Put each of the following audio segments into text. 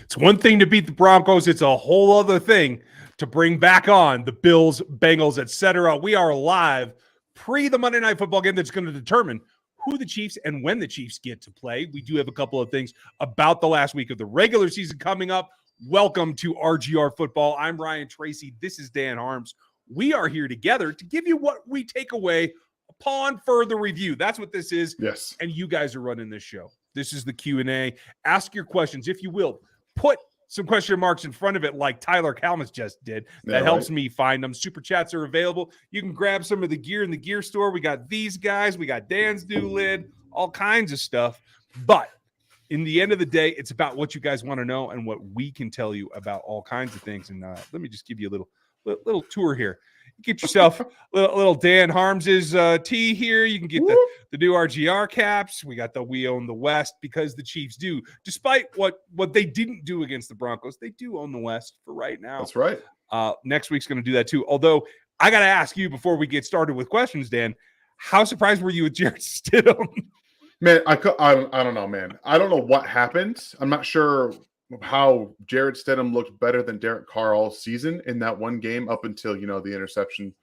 It's one thing to beat the Broncos. It's a whole other thing to bring back on the Bills, Bengals, etc. We are live pre the Monday Night Football game that's going to determine who the Chiefs and when the Chiefs get to play. We do have a couple of things about the last week of the regular season coming up. Welcome to RGR Football. I'm Ryan Tracy. This is Dan Harms. We are here together to give you what we take away upon further review. That's what this is. Yes. And you guys are running this show. This is the Q&A. Ask your questions, if you will. Put some question marks in front of it like Tyler Kalmus just did. That helps me find them. Super chats are available. You can grab some of the gear in the gear store. We got these guys. We got Dan's new lid. All kinds of stuff. But in the end of the day, it's about what you guys want to know and what we can tell you about all kinds of things. And let me just give you a little tour here. Get yourself a little Dan Harms's tee here. You can get the new RGR caps. We got the We Own the West because the Chiefs do. Despite what they didn't do against the Broncos, they do own the West for right now. That's right. Next week's going to do that too. Although I got to ask you before we get started with questions, Dan, how surprised were you with Jarrett Stidham? Man, I don't know, man. I don't know what happened. I'm not sure how Jarrett Stidham looked better than Derek Carr all season in that one game up until, the interception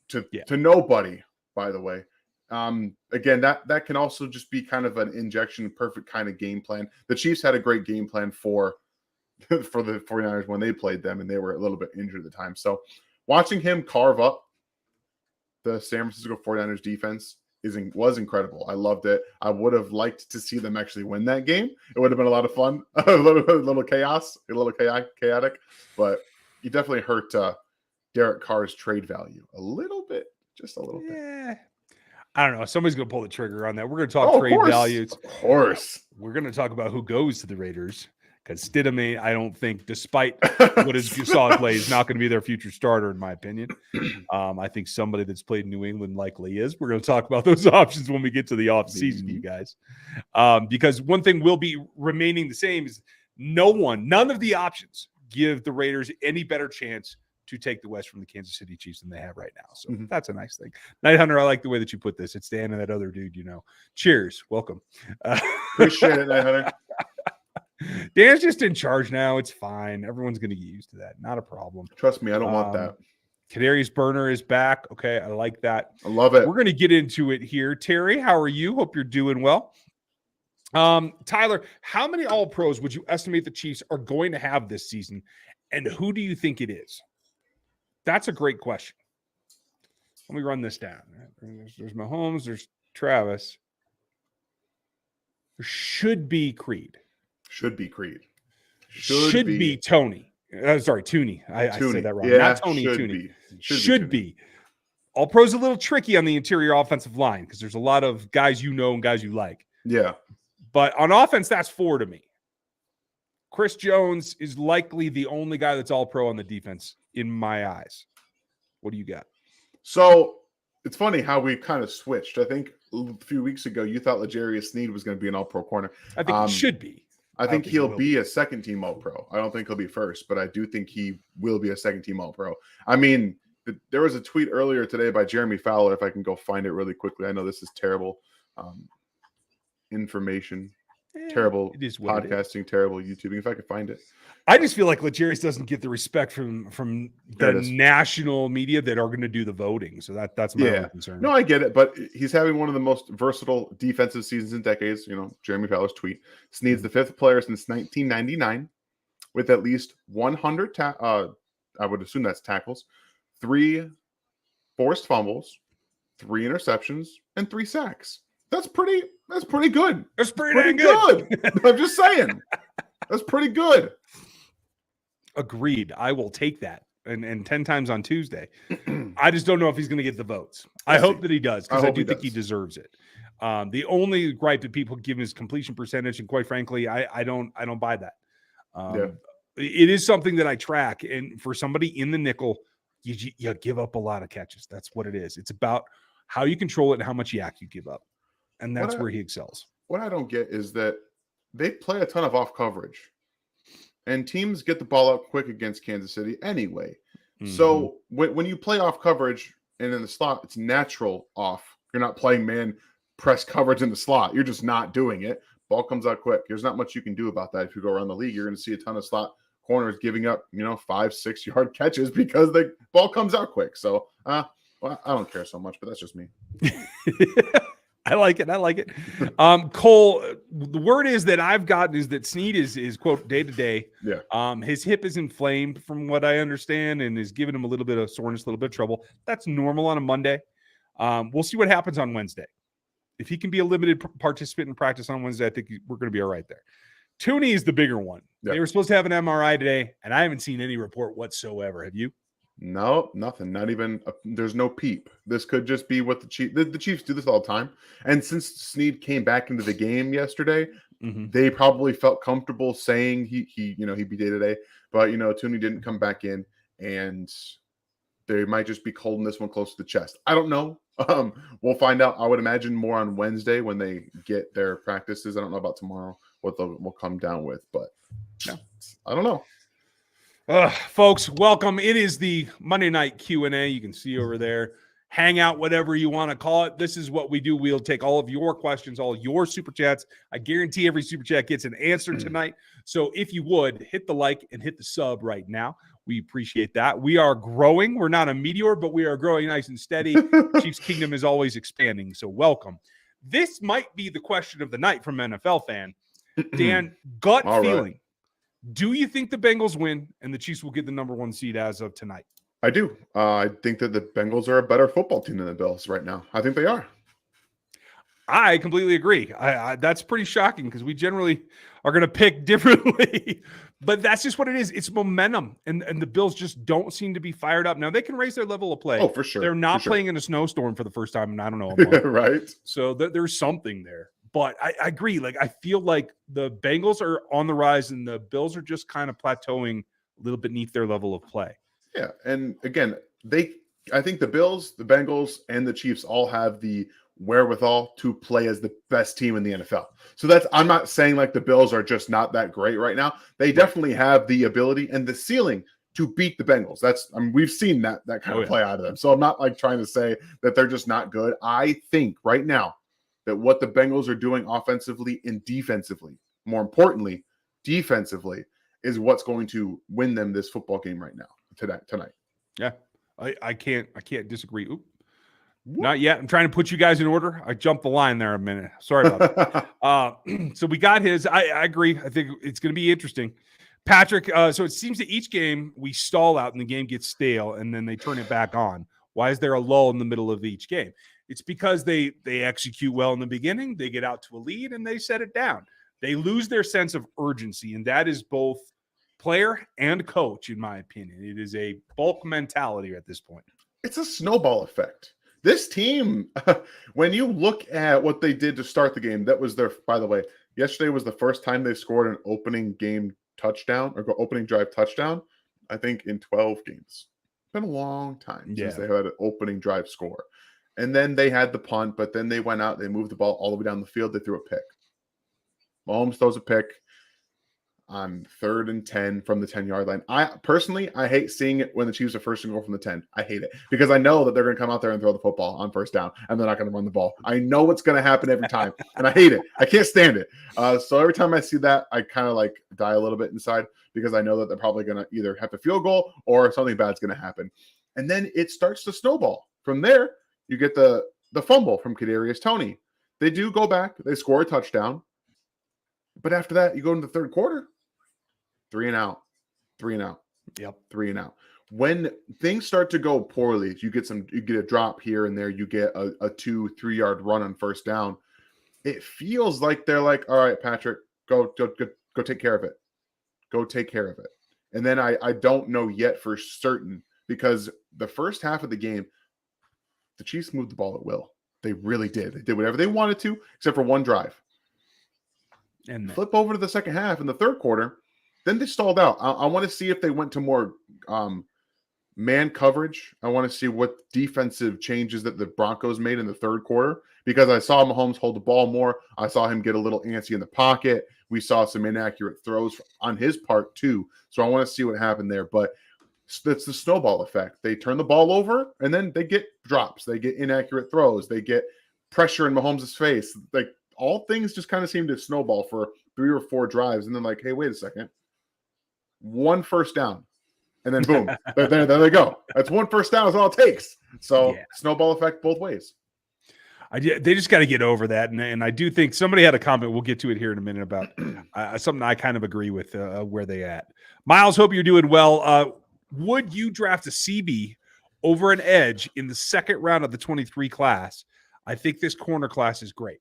to nobody, by the way. Again, that can also just be kind of an injection, perfect kind of game plan. The Chiefs had a great game plan for the 49ers when they played them, and they were a little bit injured at the time. So watching him carve up the San Francisco 49ers defense was incredible. I loved it. I would have liked to see them actually win that game. It would have been a lot of fun, a little chaos, a little chaotic, but you definitely hurt Derek Carr's trade value a little bit, just a little bit. I don't know. Somebody's going to pull the trigger on that. We're going to talk trade values. Of course. We're going to talk about who goes to the Raiders. Because Stidham, I don't think, despite what his solid play, is not going to be their future starter, in my opinion. I think somebody that's played in New England likely is. We're going to talk about those options when we get to the offseason, you guys. Because one thing will be remaining the same is none of the options give the Raiders any better chance to take the West from the Kansas City Chiefs than they have right now. So that's a nice thing. Night Hunter, I like the way that you put this. It's Dan and that other dude, Cheers. Welcome. Appreciate it, Night Hunter. Dan's just in charge now. It's fine. Everyone's going to get used to that. Not a problem. Trust me, I don't want that. Kadarius Burner is back. Okay, I like that. I love it. We're going to get into it here. Terry, how are you? Hope you're doing well. Tyler, how many All-Pros would you estimate the Chiefs are going to have this season, and who do you think it is? That's a great question. Let me run this down. There's Mahomes. There's Travis. There should be Creed. Should be Creed. Should be Tony. Sorry, Tooney. I said that wrong. Yeah, not Tony, Tooney. Should be. All pros a little tricky on the interior offensive line because there's a lot of guys and guys you like. Yeah. But on offense, that's 4 to me. Chris Jones is likely the only guy that's all pro on the defense in my eyes. What do you got? So it's funny how we kind of switched. I think a few weeks ago, you thought L'Jarius Sneed was going to be an all-pro corner. I think he should be. I think he'll be a second-team All-Pro. I don't think he'll be first, but I do think he will be a second-team All-Pro. I mean, there was a tweet earlier today by Jeremy Fowler, if I can go find it really quickly. I know this is terrible information, terrible podcasting, terrible YouTubing. If I could find it. I just feel like L'Jarius doesn't get the respect from the national media that are going to do the voting. So that's my only concern. No, I get it, but he's having one of the most versatile defensive seasons in decades. Jeremy Fowler's tweet. Sneed's the 5th player since 1999 with at least 100 I would assume that's tackles, 3 forced fumbles, 3 interceptions, and 3 sacks. That's pretty good. That's pretty dang good. I'm just saying. That's pretty good. Agreed. I will take that. And 10 times on Tuesday. I just don't know if he's going to get the votes. I hope that he does because I do think he deserves it. The only gripe that people give him is completion percentage, and quite frankly, I don't buy that. It is something that I track, and for somebody in the nickel, you give up a lot of catches. That's what it is. It's about how you control it and how much yak you give up, and that's where he excels. What I don't get is that they play a ton of off coverage. And teams get the ball up quick against Kansas City anyway. Mm-hmm. So when you play off coverage and in the slot, it's natural off. You're not playing man press coverage in the slot. You're just not doing it. ball comes out quick. There's not much you can do about that. If you go around the league, you're going to see a ton of slot corners giving up, 5-6 yard catches because the ball comes out quick. So, well, I don't care so much, but that's just me. I like it. Cole, the word is that I've gotten is that Snead is quote day to day. Yeah. His hip is inflamed from what I understand and is giving him a little bit of soreness, a little bit of trouble. That's normal on a Monday. We'll see what happens on Wednesday. If he can be a limited participant in practice on Wednesday, I think we're going to be all right there. Tooney is the bigger one. Yep. They were supposed to have an MRI today, and I haven't seen any report whatsoever. Have you? No, nothing. Not even. There's no peep. This could just be what the Chiefs do this all the time. And since Snead came back into the game yesterday, they probably felt comfortable saying he'd be day to day. But Tooney didn't come back in, and they might just be holding this one close to the chest. I don't know. We'll find out. I would imagine more on Wednesday when they get their practices. I don't know about tomorrow what we'll come down with, but yeah, I don't know. Folks, welcome. It is the Monday night Q&A. You can see over there. Hangout, whatever you want to call it. This is what we do. We'll take all of your questions, all your super chats. I guarantee every super chat gets an answer tonight. So if you would, hit the like and hit the sub right now. We appreciate that. We are growing. We're not a meteor, but we are growing nice and steady. Chiefs Kingdom is always expanding. So welcome. This might be the question of the night from NFL fan. Dan, gut All feeling. right. Do you think the Bengals win and the Chiefs will get the number 1 seed as of tonight? I do. I think that the Bengals are a better football team than the Bills right now. I think they are. I completely agree. That's pretty shocking because we generally are going to pick differently. But that's just what it is. It's momentum. And the Bills just don't seem to be fired up. Now, they can raise their level of play. Oh, for sure. They're not playing in a snowstorm for the first time in, I don't know, a month. Right. So there's something there. But I agree. I feel like the Bengals are on the rise and the Bills are just kind of plateauing a little beneath their level of play. Yeah. And again, I think the Bills, the Bengals, and the Chiefs all have the wherewithal to play as the best team in the NFL. So I'm not saying like the Bills are just not that great right now. They definitely have the ability and the ceiling to beat the Bengals. We've seen that kind of play out of them. So I'm not like trying to say that they're just not good. I think right now that what the Bengals are doing offensively and defensively, more importantly, defensively, is what's going to win them this football game right now, tonight. Yeah, I can't disagree. Oop. Not yet. I'm trying to put you guys in order. I jumped the line there a minute. Sorry about that. So we got his. I agree. I think it's going to be interesting. Patrick, so it seems that each game we stall out and the game gets stale and then they turn it back on. Why is there a lull in the middle of each game? It's because they execute well in the beginning, they get out to a lead, and they set it down. They lose their sense of urgency, and that is both player and coach, in my opinion. It is a bulk mentality at this point. It's a snowball effect. This team, when you look at what they did to start the game, that was by the way, yesterday was the first time they scored an opening game touchdown or opening drive touchdown, I think, in 12 games. It's been a long time since they had an opening drive score. And then they had the punt, but then they went out, they moved the ball all the way down the field, they threw a pick. Mahomes throws a pick on 3rd and 10 from the 10-yard line. I hate seeing it when the Chiefs are first and goal from the 10. I hate it because I know that they're going to come out there and throw the football on first down, and they're not going to run the ball. I know what's going to happen every time, and I hate it. I can't stand it. So every time I see that, I kind of like die a little bit inside because I know that they're probably going to either have a field goal or something bad's going to happen. And then it starts to snowball. From there, you get the fumble from Kadarius Toney. They do go back. They score a touchdown. But after that, you go into the third quarter. 3 and out. Yep. 3 and out. When things start to go poorly, you get a drop here and there, you get a 2-3 yard run on first down. It feels like they're like, all right, Patrick, go take care of it. Go take care of it. And then I don't know yet for certain because the first half of the game, the Chiefs moved the ball at will. They really did. They did whatever they wanted to, except for one drive. And flip over to the second half in the third quarter. Then they stalled out. I want to see if they went to more man coverage. I want to see what defensive changes that the Broncos made in the third quarter because I saw Mahomes hold the ball more. I saw him get a little antsy in the pocket. We saw some inaccurate throws on his part too. So I want to see what happened there. But it's the snowball effect. They turn the ball over and then they get drops. They get inaccurate throws. They get pressure in Mahomes' face. Like all things just kind of seem to snowball for 3 or 4 drives, and then like, hey, wait a second, 1 first down, and then boom, there they go. That's 1 first down is all it takes. So snowball effect both ways. They just got to get over that, and I do think somebody had a comment. We'll get to it here in a minute about something I kind of agree with where they at. Miles, hope you're doing well. Would you draft a CB over an edge in the second round of the 23 class? I think this corner class is great.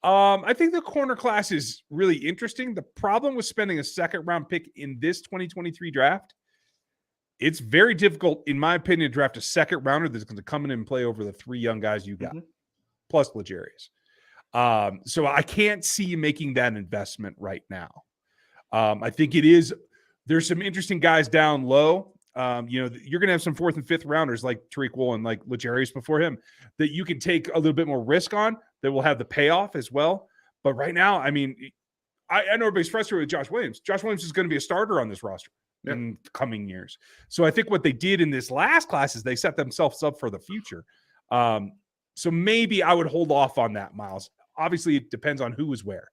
I think the corner class is really interesting. The problem with spending a second round pick in this 2023 draft, it's very difficult, in my opinion, to draft a second rounder that's going to come in and play over the 3 young guys you got, plus L'Jarius. So I can't see you making that investment right now. I think there's some interesting guys down low. You're going to have some 4th and 5th rounders like Tariq Woolen and like L'Jarius before him that you can take a little bit more risk on that will have the payoff as well. But right now, I mean, I know everybody's frustrated with Josh Williams. Josh Williams is going to be a starter on this roster in coming years. So I think what they did in this last class is they set themselves up for the future. So maybe I would hold off on that, Miles. Obviously, it depends on who is where.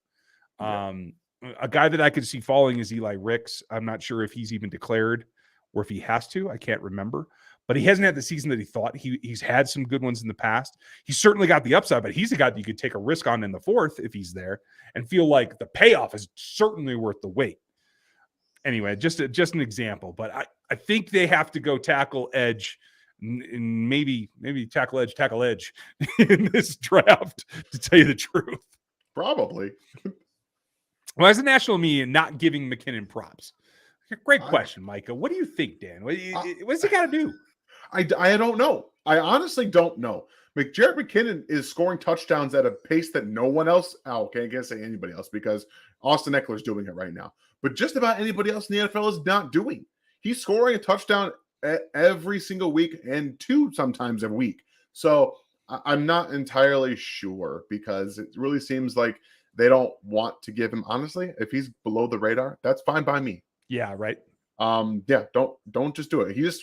A guy that I could see falling is Eli Ricks. I'm not sure if he's even declared or if he has to. I can't remember. But he hasn't had the season that he thought. He's had some good ones in the past. He's certainly got the upside, but he's a guy that you could take a risk on in the 4th if he's there and feel like the payoff is certainly worth the wait. Anyway, just an example. But I think they have to go tackle edge and maybe tackle edge in this draft, to tell you the truth. Probably. Well, as a national media, not giving McKinnon props. Great question, Micah. What do you think, Dan? What's he got to do? I don't know. I honestly don't know. Jared McKinnon is scoring touchdowns at a pace that no one else. Okay, I can't say anybody else because Austin Eckler's doing it right now. But just about anybody else in the NFL is not doing. He's scoring a touchdown every single week and 2 sometimes a week. So I'm not entirely sure because it really seems like they don't want to give him. Honestly, if he's below the radar, that's fine by me. Yeah, right. Don't just do it.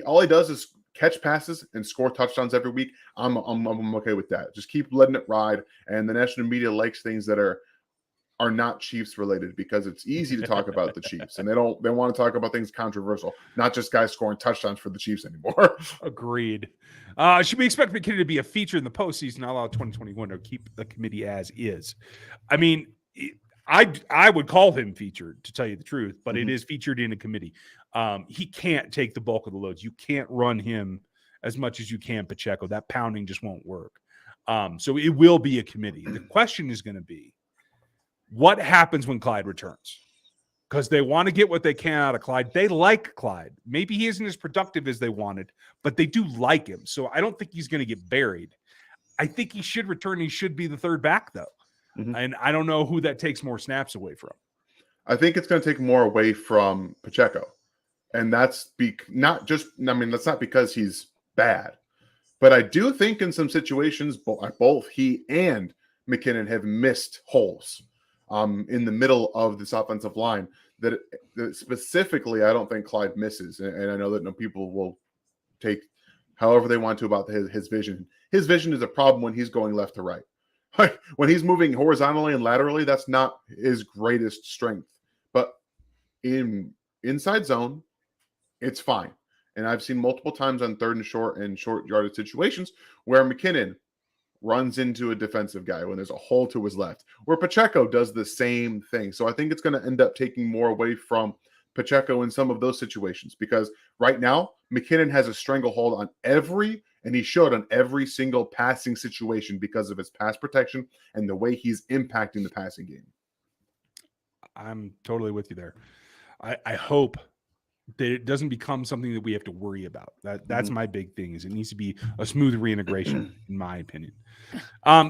All he does is catch passes and score touchdowns every week. I'm okay with that. Just keep letting it ride. And the national media likes things that are not Chiefs related because it's easy to talk about the Chiefs, and they want to talk about things controversial, not just guys scoring touchdowns for the Chiefs anymore. Agreed. Should we expect McKinnon to be a feature in the postseason? Not allow 2021 to keep the committee as is. I mean, I would call him featured, to tell you the truth, but it is featured in a committee. He can't take the bulk of the loads. You can't run him as much as you can Pacheco. That pounding just won't work. So it will be a committee. The question is going to be, what happens when Clyde returns? Because they want to get what they can out of Clyde. They like Clyde. Maybe he isn't as productive as they wanted, but they do like him. So I don't think he's going to get buried. I think he should return. He should be the 3rd back, though. And I don't know who that takes more snaps away from. I think it's going to take more away from Pacheco. And that's that's not because he's bad. But I do think in some situations, both he and McKinnon have missed holes in the middle of this offensive line that specifically I don't think Clyde misses. And I know that people will take however they want to about his vision. His vision is a problem when he's going left to right. When he's moving horizontally and laterally, that's not his greatest strength. But in inside zone, it's fine. And I've seen multiple times on 3rd and short yardage situations where McKinnon runs into a defensive guy when there's a hole to his left, where Pacheco does the same thing. So I think it's going to end up taking more away from Pacheco in some of those situations because right now McKinnon has a stranglehold on and he showed on every single passing situation because of his pass protection and the way he's impacting the passing game. I'm totally with you there. I hope that it doesn't become something that we have to worry about. That's my big thing. Is it needs to be a smooth reintegration, in my opinion.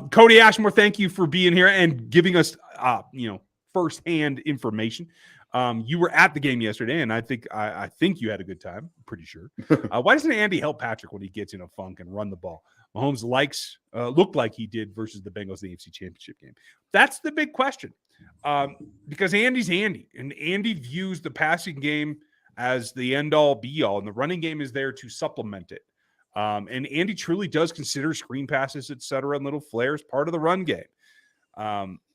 Cody Ashmore, thank you for being here and giving us, firsthand information. You were at the game yesterday, and I think you had a good time. I'm pretty sure. Why doesn't Andy help Patrick when he gets in a funk and run the ball? Mahomes looked like he did versus the Bengals in the AFC Championship game. That's the big question, because Andy's Andy, and Andy views the passing game as the end-all, be-all, and the running game is there to supplement it. And Andy truly does consider screen passes, et cetera, and little flares part of the run game.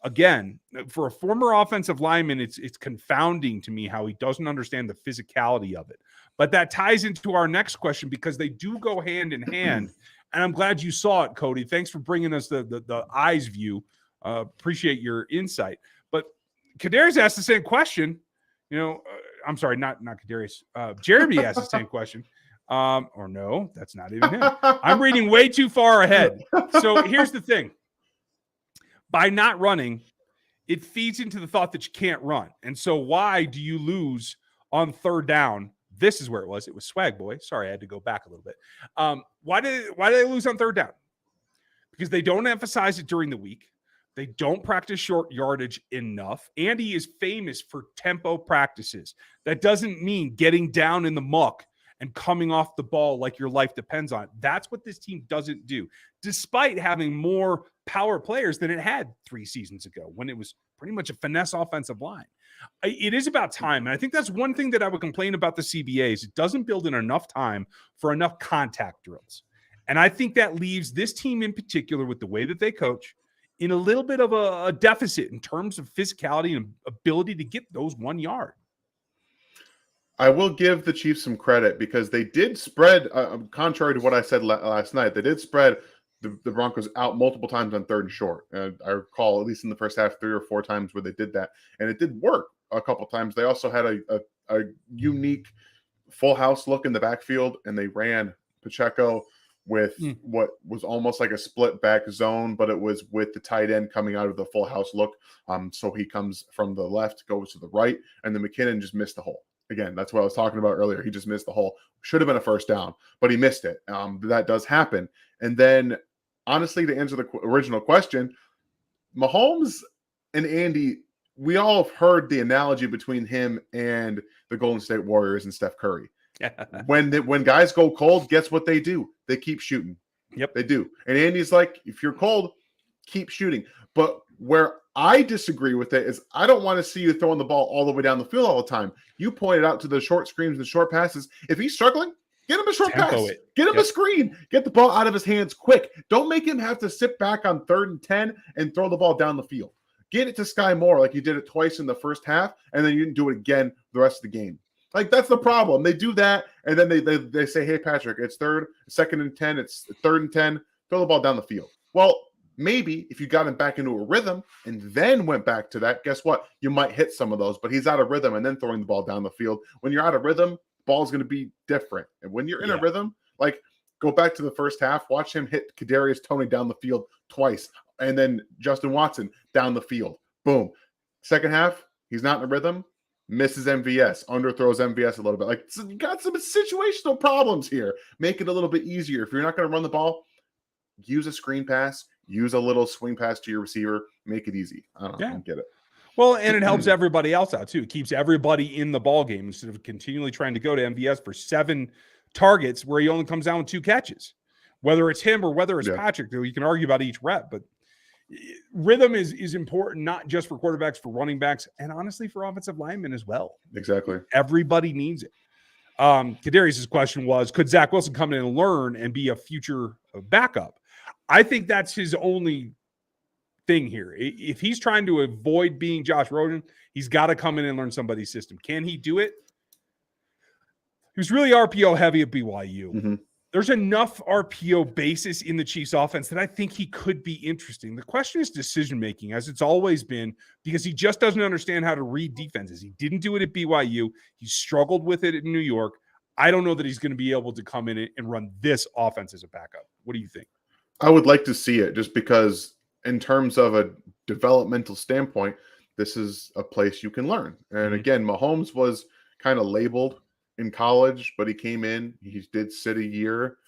Again, for a former offensive lineman, it's confounding to me how he doesn't understand the physicality of it. But that ties into our next question because they do go hand in hand. And I'm glad you saw it, Cody. Thanks for bringing us the eyes view. Appreciate your insight. But Kadarius asked the same question. I'm sorry, not Kadarius. Jeremy asked the same question. Or no, that's not even him. I'm reading way too far ahead. So here's the thing. By not running, it feeds into the thought that you can't run. And so why do you lose on third down? This is where it was. It was Swag Boy. Sorry, I had to go back a little bit. Why did they lose on third down? Because they don't emphasize it during the week. They don't practice short yardage enough. Andy is famous for tempo practices. That doesn't mean getting down in the muck and coming off the ball like your life depends on it. That's what this team doesn't do, despite having more power players than it had 3 seasons ago when it was pretty much a finesse offensive line. It is about time. And I think that's one thing that I would complain about the CBA is it doesn't build in enough time for enough contact drills. And I think that leaves this team in particular with the way that they coach in a little bit of a deficit in terms of physicality and ability to get those 1 yard. I will give the Chiefs some credit because they did spread, contrary to what I said last night, they did spread the Broncos out multiple times on third and short. I recall, at least in the first half, 3 or 4 times where they did that. And it did work a couple times. They also had a unique full house look in the backfield, and they ran Pacheco with what was almost like a split back zone, but it was with the tight end coming out of the full house look. So he comes from the left, goes to the right, and then McKinnon just missed the hole. Again, that's what I was talking about earlier. He just missed the hole. Should have been a first down, but he missed it. That does happen. And then, honestly, to answer the original question, Mahomes and Andy, we all have heard the analogy between him and the Golden State Warriors and Steph Curry. When guys go cold, guess what they do? They keep shooting. Yep, they do. And Andy's like, if you're cold, keep shooting. But where I disagree with it is I don't want to see you throwing the ball all the way down the field all the time. You pointed out to the short screens and the short passes. If he's struggling, get him a short pass. Get him a screen. Get the ball out of his hands quick. Don't make him have to sit back on 3rd and 10 and throw the ball down the field. Get it to Sky Moore like you did it twice in the first half, and then you didn't do it again the rest of the game. Like, that's the problem. They do that, and then they say, hey, Patrick, it's 2nd and 10, it's 3rd and 10, throw the ball down the field. Well, maybe if you got him back into a rhythm and then went back to that, guess what? You might hit some of those, but he's out of rhythm and then throwing the ball down the field. When you're out of rhythm, ball's going to be different. And when you're in a rhythm, like, go back to the first half, watch him hit Kadarius Toney down the field twice, and then Justin Watson down the field. Boom. Second half, he's not in a rhythm, misses MVS, underthrows MVS a little bit. Like, so you got some situational problems here. Make it a little bit easier. If you're not going to run the ball, use a screen pass, use a little swing pass to your receiver, make it easy. I don't get it. Well, and it helps everybody else out too. It keeps everybody in the ball game instead of continually trying to go to MVS for 7 targets where he only comes down with 2 catches. Whether it's him or whether it's Patrick, you can argue about each rep, but rhythm is important, not just for quarterbacks, for running backs, and honestly for offensive linemen as well. Exactly. Everybody needs it. Kadarius' question was, could Zach Wilson come in and learn and be a future backup? I think that's his only thing here. If he's trying to avoid being Josh Rosen, he's got to come in and learn somebody's system. Can he do it? He was really RPO heavy at BYU. Mm-hmm. There's enough RPO basis in the Chiefs offense that I think he could be interesting. The question is decision-making, as it's always been, because he just doesn't understand how to read defenses. He didn't do it at BYU. He struggled with it in New York. I don't know that he's going to be able to come in and run this offense as a backup. What do you think? I would like to see it just because in terms of a developmental standpoint, this is a place you can learn. And again, Mahomes was kind of labeled in college, but he came in, he did sit a year.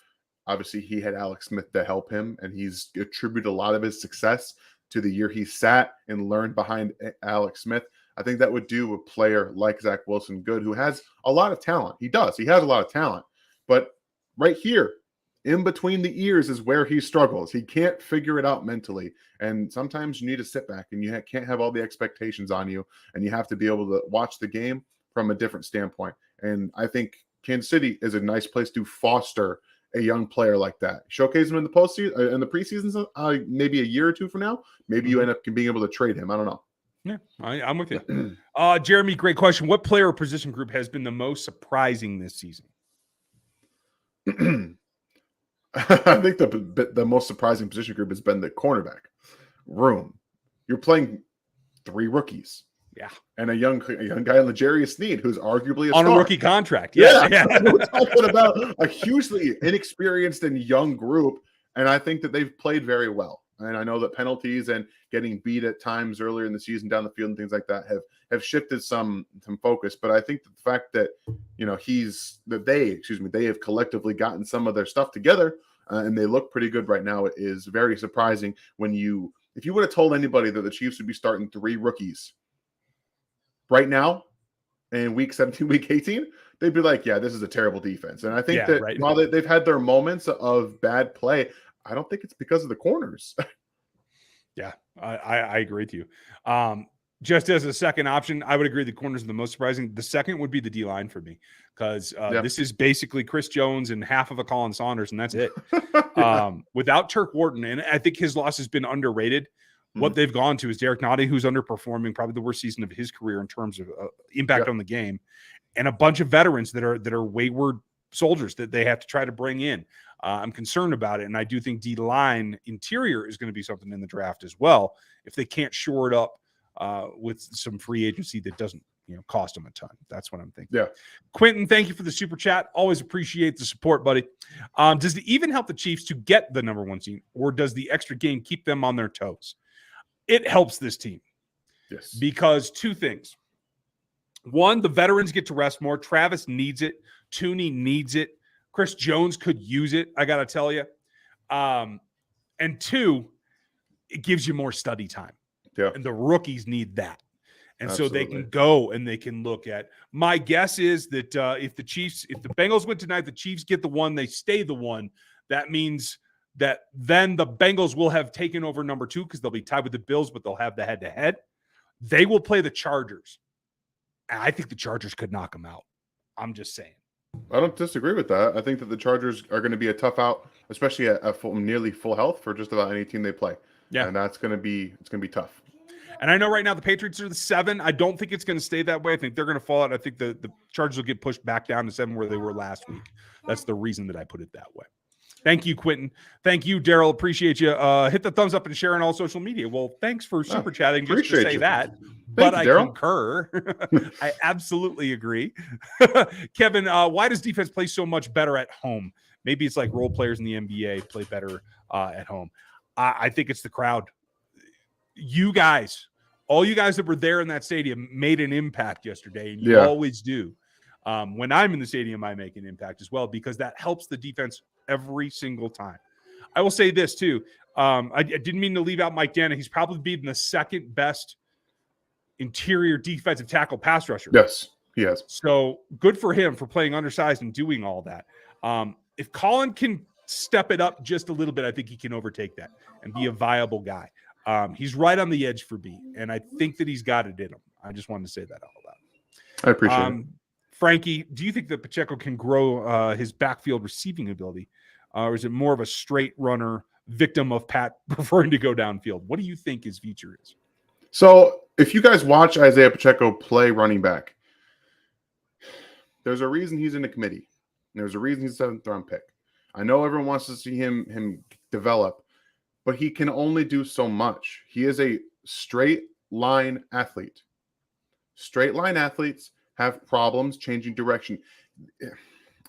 Obviously, he had Alex Smith to help him, and he's attributed a lot of his success to the year he sat and learned behind Alex Smith. I think that would do a player like Zach Wilson good, who has a lot of talent. He does. He has a lot of talent. But right here, in between the ears is where he struggles. He can't figure it out mentally. And sometimes you need to sit back, and you can't have all the expectations on you, and you have to be able to watch the game from a different standpoint. And I think Kansas City is a nice place to foster a young player like that. Showcase him in the postseason, in the preseason, maybe a year or two from now. Maybe you end up being able to trade him. I don't know. Yeah, I'm with you. Jeremy, great question. What player or position group has been the most surprising this season? I think the most surprising position group has been the cornerback room. You're playing 3 rookies. Yeah. And a young guy, L'Jarius Sneed, who's arguably on star. a rookie contract. Yeah. We're talking about a hugely inexperienced and young group. And I think that they've played very well. And I know that penalties and getting beat at times earlier in the season down the field and things like that have shifted some focus. But I think the fact that, they have collectively gotten some of their stuff together and they look pretty good right now is very surprising if you would have told anybody that the Chiefs would be starting 3 rookies right now in week 17, week 18, they'd be like, yeah, this is a terrible defense. And I think while they've had their moments of bad play, I don't think it's because of the corners. Yeah, I agree with you. Just as a second option, I would agree the corners are the most surprising. The second would be the D-line for me because this is basically Chris Jones and half of a Colin Saunders, and that's it. Without Turk Wharton, and I think his loss has been underrated. What they've gone to is Derek Nagy, who's underperforming, probably the worst season of his career in terms of impact on the game, and a bunch of veterans that are wayward soldiers that they have to try to bring in. I'm concerned about it, and I do think D-line interior is going to be something in the draft as well if they can't shore it up with some free agency that doesn't cost them a ton. That's what I'm thinking. Yeah. Quentin, thank you for the super chat. Always appreciate the support, buddy. Does it even help the Chiefs to get the number 1 seed, or does the extra game keep them on their toes? It helps this team. Yes. Because 2 things. 1, the veterans get to rest more. Travis needs it. Tooney needs it. Chris Jones could use it, I got to tell you. And 2, it gives you more study time. Yeah. And the rookies need that. And Absolutely. so they can go and they can look at. My guess is that if the Bengals win tonight, the Chiefs get the 1, they stay the 1. That means that then the Bengals will have taken over number 2 because they'll be tied with the Bills, but they'll have the head-to-head. They will play the Chargers. I think the Chargers could knock them out. I'm just saying. I don't disagree with that. I think that the Chargers are going to be a tough out, especially at nearly full health for just about any team they play. Yeah, and it's going to be tough. And I know right now the Patriots are the 7. I don't think it's going to stay that way. I think they're going to fall out. I think the Chargers will get pushed back down to 7 where they were last week. That's the reason that I put it that way. Thank you, Quentin. Thank you, Daryl. Appreciate you. Hit the thumbs up and share on all social media. Well, thanks for super chatting just to say that. But I concur. I absolutely agree. Kevin, why does defense play so much better at home? Maybe it's like role players in the NBA play better at home. I think it's the crowd. You guys, all you guys that were there in that stadium made an impact yesterday, and you always do. When I'm in the stadium, I make an impact as well because that helps the defense every single time. I will say this too. I didn't mean to leave out Mike Dana. He's probably been the second best interior defensive tackle pass rusher. Yes, he has. So good for him for playing undersized and doing all that. If Colin can step it up just a little bit, I think he can overtake that and be a viable guy. He's right on the edge for me, and I think that he's got it in him. I just wanted to say that out loud. I appreciate it. Frankie, do you think that Pacheco can grow his backfield receiving ability, or is it more of a straight runner, victim of Pat preferring to go downfield? What do you think his future is? So if you guys watch Isaiah Pacheco play running back, there's a reason he's in the committee. There's a reason he's a 7th-round pick. I know everyone wants to see him develop, but he can only do so much. He is a straight line athlete. Straight line athletes have problems changing direction.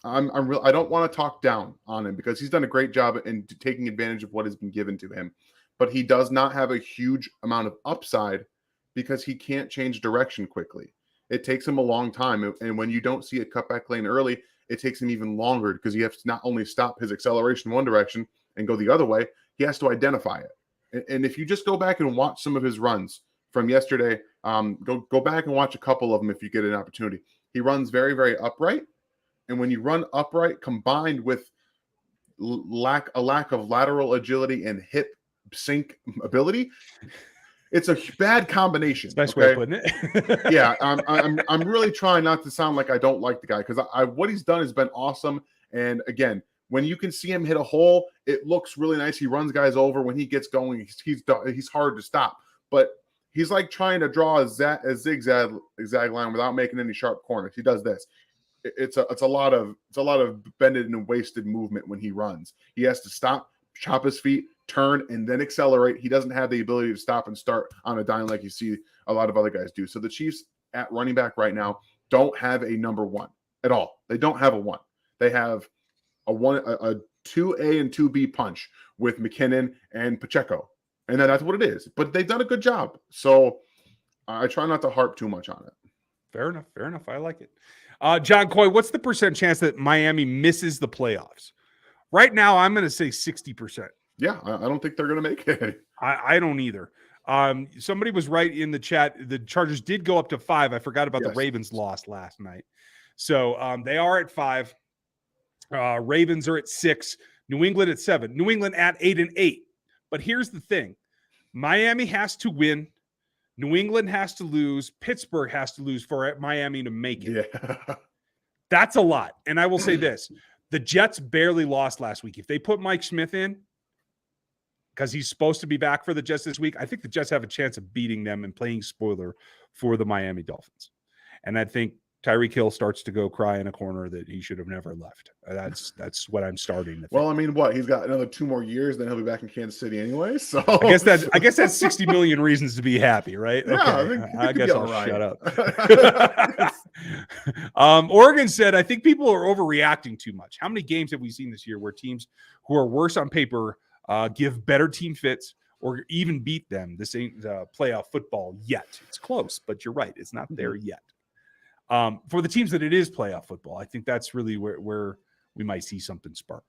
I don't want to talk down on him because he's done a great job in taking advantage of what has been given to him, but he does not have a huge amount of upside because he can't change direction quickly. It takes him a long time, and when you don't see a cutback lane early, it takes him even longer because he has to not only stop his acceleration one direction and go the other way, he has to identify it. And if you just go back and watch some of his runs from yesterday, go back and watch a couple of them if you get an opportunity. He runs very, very upright. And when you run upright combined with a lack of lateral agility and hip sync ability, it's a bad combination. Nice way of putting it. Yeah, I'm really trying not to sound like I don't like the guy because what he's done has been awesome. And again, When you can see him hit a hole, it looks really nice. He runs guys over. When he gets going, he's hard to stop. But he's like trying to draw a zigzag line without making any sharp corners. He does this. It's a lot of bended and wasted movement when he runs. He has to stop, chop his feet, turn, and then accelerate. He doesn't have the ability to stop and start on a dime like you see a lot of other guys do. So the Chiefs at running back right now don't have a number one at all. They don't have a one. They have a 2A and 2B punch with McKinnon and Pacheco. And that's what it is. But they've done a good job. So I try not to harp too much on it. Fair enough. I like it. John Coy, what's the percent chance that Miami misses the playoffs? Right now, I'm going to say 60%. Yeah, I don't think they're going to make it. I don't either. Somebody was right in the chat. The Chargers did go up to 5. I forgot about the Ravens loss last night. So they are at 5. Ravens are at 6. New England at 7. New England at 8-8. But here's the thing. Miami has to win. New England has to lose. Pittsburgh has to lose for Miami to make it. Yeah. That's a lot. And I will say this. The Jets barely lost last week. If they put Mike Smith in, because he's supposed to be back for the Jets this week, I think the Jets have a chance of beating them and playing spoiler for the Miami Dolphins. And I think Tyreek Hill starts to go cry in a corner that he should have never left. That's what I'm starting to think. Well, I mean, he's got another 2 more years, then he'll be back in Kansas City anyway. So I guess that's 60 million reasons to be happy, right? Yeah, okay. I guess I'll right. shut up. Oregon said, I think people are overreacting too much. How many games have we seen this year where teams who are worse on paper give better team fits or even beat them? This ain't playoff football yet. It's close, but you're right. It's not there yet. For the teams that it is playoff football, I think that's really where we might see something spark.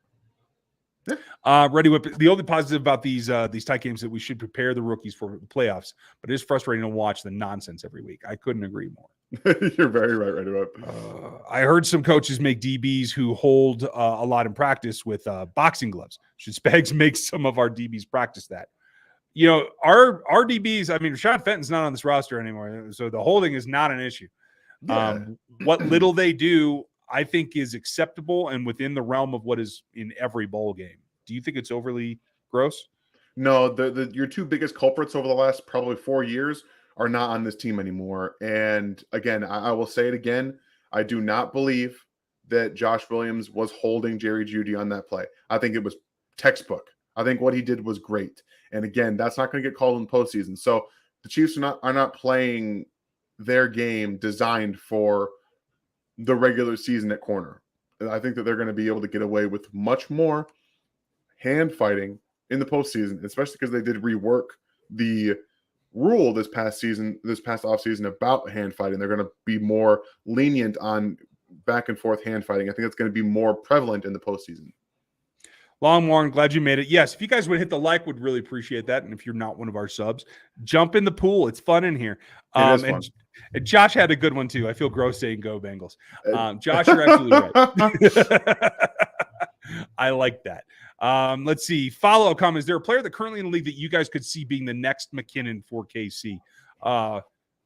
Ready Whip. The only positive about these tight games that we should prepare the rookies for the playoffs, but it is frustrating to watch the nonsense every week. I couldn't agree more. You're very right, Ready Whip. I heard some coaches make DBs who hold a lot in practice with boxing gloves. Should Spags make some of our DBs practice that? You know, our DBs, I mean, Rashad Fenton's not on this roster anymore, so the holding is not an issue. Yeah. What little they do, I think, is acceptable and within the realm of what is in every bowl game. Do you think it's overly gross? No, your 2 biggest culprits over the last probably 4 years are not on this team anymore. And again, I will say it again. I do not believe that Josh Williams was holding Jerry Jeudy on that play. I think it was textbook. I think what he did was great. And again, that's not going to get called in the postseason. So the Chiefs are not playing their game designed for the regular season at corner. And I think that they're going to be able to get away with much more hand fighting in the postseason, especially because they did rework the rule this past offseason about hand fighting. They're going to be more lenient on back and forth hand fighting. I think it's going to be more prevalent in the postseason. Long Warren, glad you made it. Yes, if you guys would hit the like, would really appreciate that. And if you're not one of our subs, jump in the pool. It's fun in here. And Josh had a good one too. I feel gross saying go Bengals. Josh, you're absolutely right. I like that. Let's see. Follow-up comment. Is there a player that currently in the league that you guys could see being the next McKinnon for KC?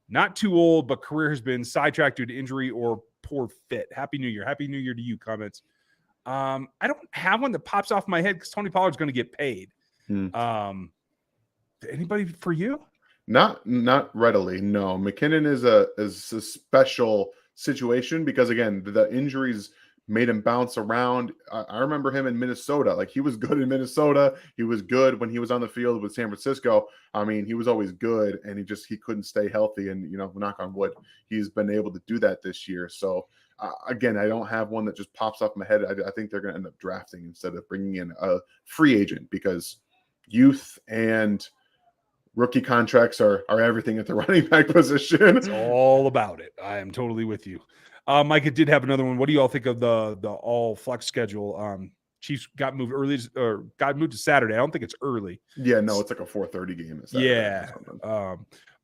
Not too old, but career has been sidetracked due to injury or poor fit. Happy New Year. Happy New Year to you, comments. I don't have one that pops off my head because Tony Pollard's going to get paid. Anybody for you? Not readily. No, McKinnon is a special situation because again, the injuries made him bounce around. I remember him in Minnesota. Like he was good in Minnesota. He was good when he was on the field with San Francisco. I mean, he was always good, and he couldn't stay healthy. And knock on wood, he's been able to do that this year. So. Again, I don't have one that just pops off my head. I think they're going to end up drafting instead of bringing in a free agent because youth and rookie contracts are everything at the running back position. It's all about it. I am totally with you. Micah did have another one. What do you all think of the all flex schedule? Chiefs got moved early or got moved to Saturday. I don't think it's early. Yeah, no, it's like a 4:30 game. Yeah.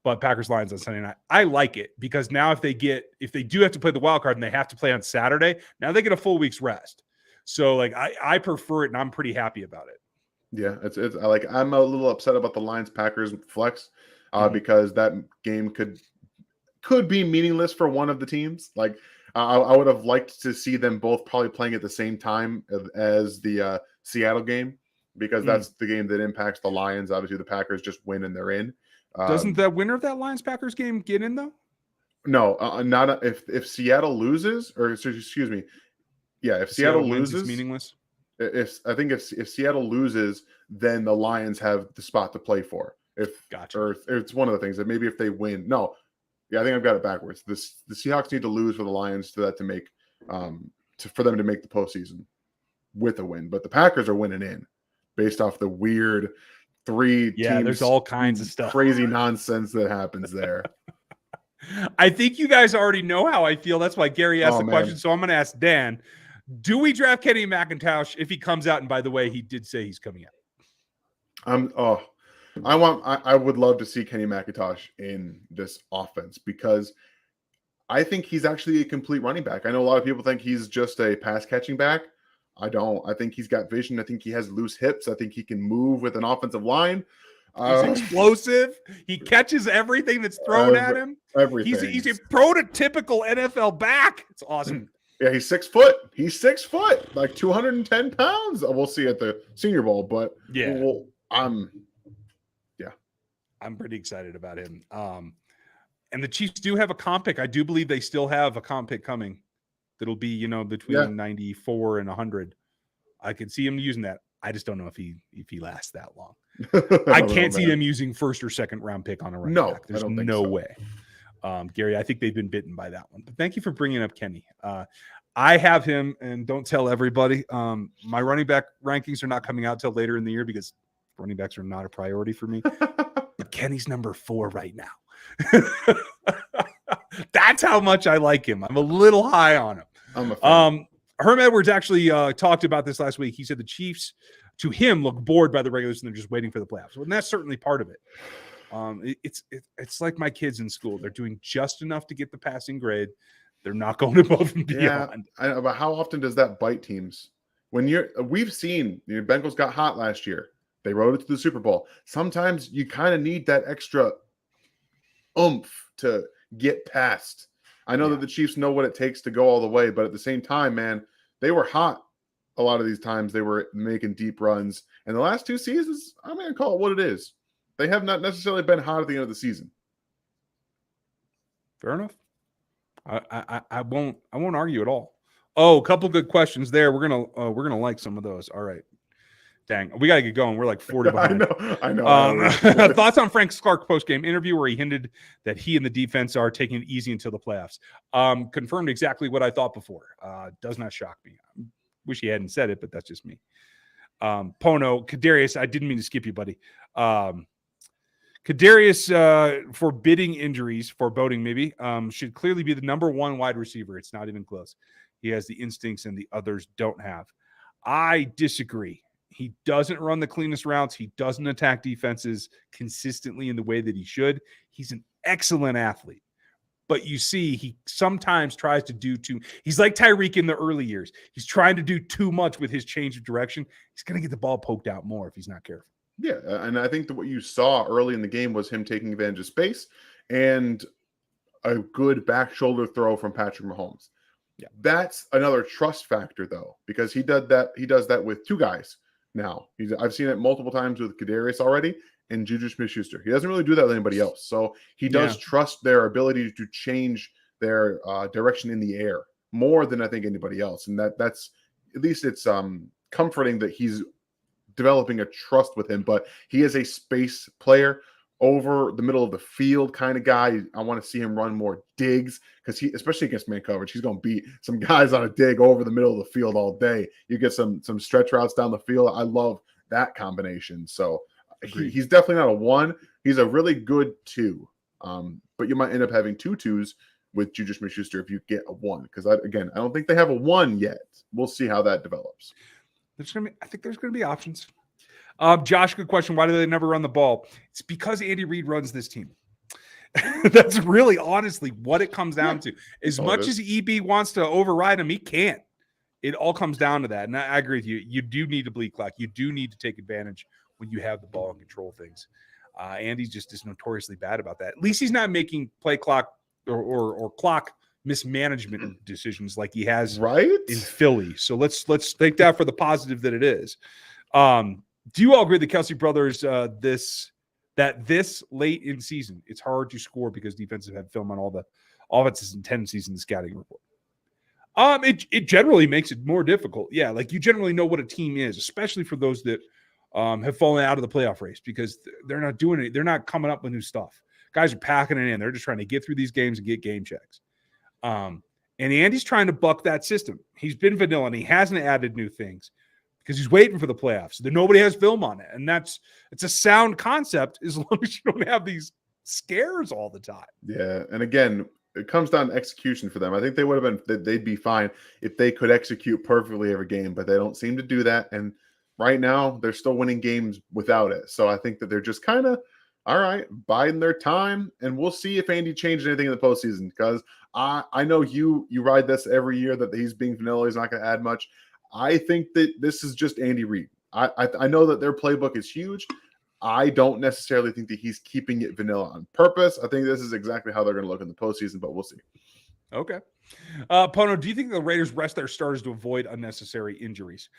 But Packers Lions on Sunday night. I like it because now if they do have to play the wild card and they have to play on Saturday, now they get a full week's rest. So like I prefer it and I'm pretty happy about it. Yeah, I'm a little upset about the Lions Packers flex because that game could could be meaningless for one of the teams. Like I would have liked to see them both probably playing at the same time as the Seattle game, because that's the game that impacts the Lions. Obviously, the Packers just win and they're in. Doesn't the winner of that Lions-Packers game get in, though? No, not if Seattle loses, or excuse me. Yeah, if Seattle loses, it's meaningless. If Seattle loses, then the Lions have the spot to play for. Or it's one of the things that maybe if they win. No, yeah, I think I've got it backwards. The Seahawks need to lose for the Lions for them to make the postseason with a win. But the Packers are winning in based off the weird teams. There's all kinds of stuff, crazy nonsense that happens there. I think you guys already know how I feel. That's why Gary asked the question. So I'm going to ask Dan. Do we draft Kenny McIntosh if he comes out? And by the way, he did say he's coming out. I would love to see Kenny McIntosh in this offense, because I think he's actually a complete running back. I know a lot of people think he's just a pass catching back. I don't. I think he's got vision. I think he has loose hips. I think he can move with an offensive line. He's explosive. He catches everything that's thrown at him. Everything. He's a prototypical NFL back. It's awesome. Yeah, he's 6 foot. He's 6 foot, like 210 pounds. We'll see at the Senior Bowl, but I'm pretty excited about him. And the Chiefs do have a comp pick. I do believe they still have a comp pick coming. That'll be, between 94 and 100. I could see him using that. I just don't know if he lasts that long. I can't see them using first or second round pick on a running back. There's no way. Gary, I think they've been bitten by that one. But thank you for bringing up Kenny. I have him, and don't tell everybody. My running back rankings are not coming out till later in the year because running backs are not a priority for me. But Kenny's number 4 right now. That's how much I like him. I'm a little high on him. I'm a fan. Herm Edwards actually talked about this last week. He said the Chiefs, to him, look bored by the regular season. They're just waiting for the playoffs. And that's certainly part of it. It's like my kids in school. They're doing just enough to get the passing grade. They're not going above and beyond. Yeah, but how often does that bite teams? We've seen Bengals got hot last year. They rode it to the Super Bowl. Sometimes you kind of need that extra oomph to get past. I know that the Chiefs know what it takes to go all the way, but at the same time, man, they were hot a lot of these times. They were making deep runs. And the last 2 seasons, I'm going to call it what it is. They have not necessarily been hot at the end of the season. Fair enough. I won't argue at all. Oh, a couple good questions there. We're gonna like some of those. All right. Dang, we gotta get going. We're like 40 behind. I know. Thoughts on Frank Clark post-game interview where he hinted that he and the defense are taking it easy until the playoffs. Confirmed exactly what I thought before. Does not shock me. Wish he hadn't said it, but that's just me. Pono, Kadarius, I didn't mean to skip you, buddy. Kadarius, foreboding maybe, should clearly be the number 1 wide receiver. It's not even close. He has the instincts and the others don't have. I disagree. He doesn't run the cleanest routes. He doesn't attack defenses consistently in the way that he should. He's an excellent athlete. But you see, he sometimes tries to do too. He's like Tyreek in the early years. He's trying to do too much with his change of direction. He's going to get the ball poked out more if he's not careful. Yeah, and I think that what you saw early in the game was him taking advantage of space and a good back shoulder throw from Patrick Mahomes. Yeah, that's another trust factor though, because he does that with 2 guys now. I've seen it multiple times with Kadarius already and Juju Smith-Schuster. He doesn't really do that with anybody else, so he does trust their ability to change their direction in the air more than I think anybody else, and that's at least it's comforting that he's developing a trust with him. But he is a space player, over the middle of the field kind of guy. I want to see him run more digs because he, especially against man coverage, he's going to beat some guys on a dig over the middle of the field all day. You get some stretch routes down the field. I love that combination. So he's definitely not a 1. He's a really good 2. But you might end up having 2 2s with Juju Smith-Schuster if you get a 1. Because I don't think they have a 1 yet. We'll see how that develops. I think there's going to be options. Josh, good question. Why do they never run the ball? It's because Andy Reid runs this team. That's really honestly what it comes down to. As much as EB wants to override him, he can't. It all comes down to that. And I agree with you. You do need to bleed clock. You do need to take advantage when you have the ball and control things. Andy's just notoriously bad about that. At least he's not making play clock or clock mismanagement decisions like he has right in Philly. So let's take that for the positive that it is. Do you all agree the Kelsey brothers this late in season it's hard to score because defensive had film on all the offenses and tendencies in the scouting report? It generally makes it more difficult. Yeah, like you generally know what a team is, especially for those that have fallen out of the playoff race because they're not doing it. They're not coming up with new stuff. Guys are packing it in. They're just trying to get through these games and get game checks. And Andy's trying to buck that system. He's been vanilla and he hasn't added new things because he's waiting for the playoffs. Nobody has film on it. And it's a sound concept as long as you don't have these scares all the time. Yeah. And again, it comes down to execution for them. I think they'd be fine if they could execute perfectly every game, but they don't seem to do that. And right now they're still winning games without it. So I think that they're just kind of, all right, biding their time. And we'll see if Andy changed anything in the postseason because I know you ride this every year that he's being vanilla. He's not going to add much. I think that this is just Andy Reid. I know that their playbook is huge. I don't necessarily think that he's keeping it vanilla on purpose. I think this is exactly how they're going to look in the postseason, but we'll see. Okay. Pono, do you think the Raiders rest their starters to avoid unnecessary injuries?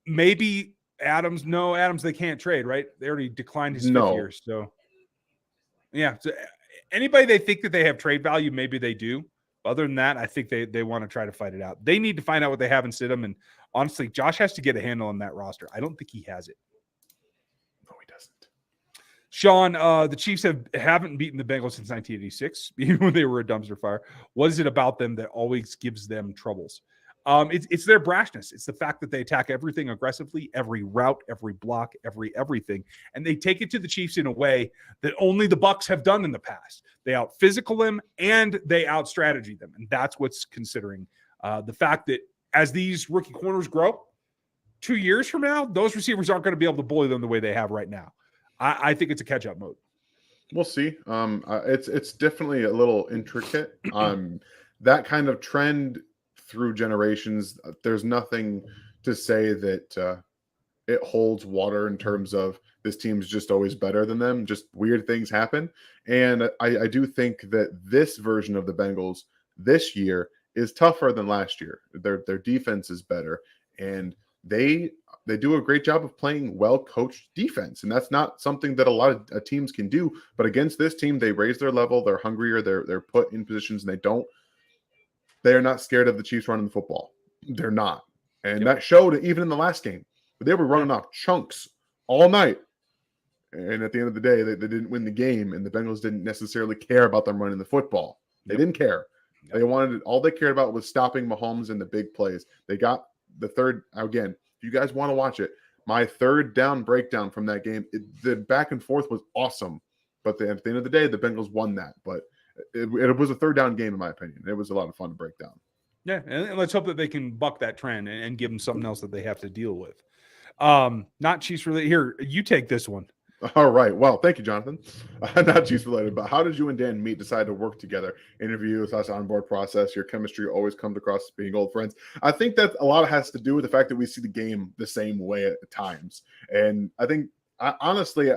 Maybe Adams. No, Adams they can't trade, right? They already declined his 5th year. So, yeah. So anybody they think that they have trade value, maybe they do. Other than that, I think they want to try to fight it out. They need to find out what they have and sit them. And honestly, Josh has to get a handle on that roster. I don't think he has it. No, he doesn't. Sean, the Chiefs haven't beaten the Bengals since 1986, even when they were a dumpster fire. What is it about them that always gives them troubles? It's their brashness. It's the fact that they attack everything aggressively, every route, every block, everything, and they take it to the Chiefs in a way that only the Bucs have done in the past. They out physical them and they out strategy them, and that's what's considering the fact that as these rookie corners grow, 2 years from now, those receivers aren't going to be able to bully them the way they have right now. I think it's a catch-up mode. We'll see. It's definitely a little intricate. That kind of trend through generations, there's nothing to say that it holds water in terms of this team's just always better than them. Just weird things happen. And I do think that this version of the Bengals this year is tougher than last year. Their defense is better. And they do a great job of playing well-coached defense. And that's not something that a lot of teams can do. But against this team, they raise their level. They're hungrier. They're put in positions and they are not scared of the Chiefs running the football. They're not. And that showed even in the last game. They were running off chunks all night. And at the end of the day, they didn't win the game, and the Bengals didn't necessarily care about them running the football. They didn't care. All they cared about was stopping Mahomes in the big plays. They got the third, again, if you guys want to watch it, my third down breakdown from that game, the back and forth was awesome. But at the end of the day, the Bengals won that. But it was a third down game, in my opinion. It was a lot of fun to break down. Yeah, and let's hope that they can buck that trend and give them something else that they have to deal with. Not Chiefs related. Here, you take this one. All right. Well, thank you, Jonathan. Not Chiefs related, but how did you and Dan decide to work together? Interview, / onboard process. Your chemistry always comes across as being old friends. I think that a lot has to do with the fact that we see the game the same way at times. And I think, honestly,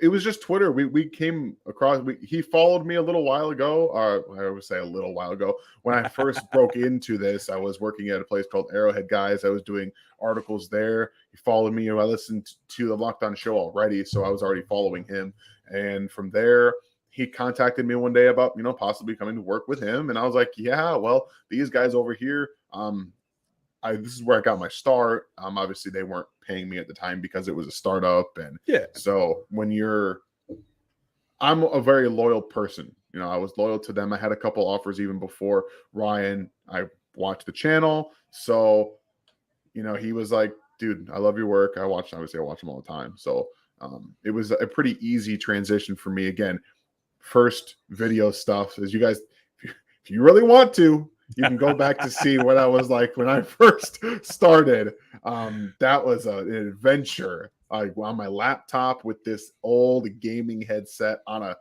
it was just Twitter. We came across, he followed me a little while ago. I would say a little while ago. When I first broke into this, I was working at a place called Arrowhead Guys. I was doing articles there. He followed me. I listened to the Locked On show already, so I was already following him. And from there, he contacted me one day about, possibly coming to work with him. And I was like, yeah, well, these guys over here, this is where I got my start. Obviously, they weren't paying me at the time because it was a startup. And so I'm a very loyal person. I was loyal to them. I had a couple offers even before Ryan. I watched the channel. So, he was like, dude, I love your work. Obviously, I watch them all the time. So it was a pretty easy transition for me. Again, first video stuff is you guys, if you really want to, you can go back to see what I was like when I first started. That was an adventure on my laptop with this old gaming headset on a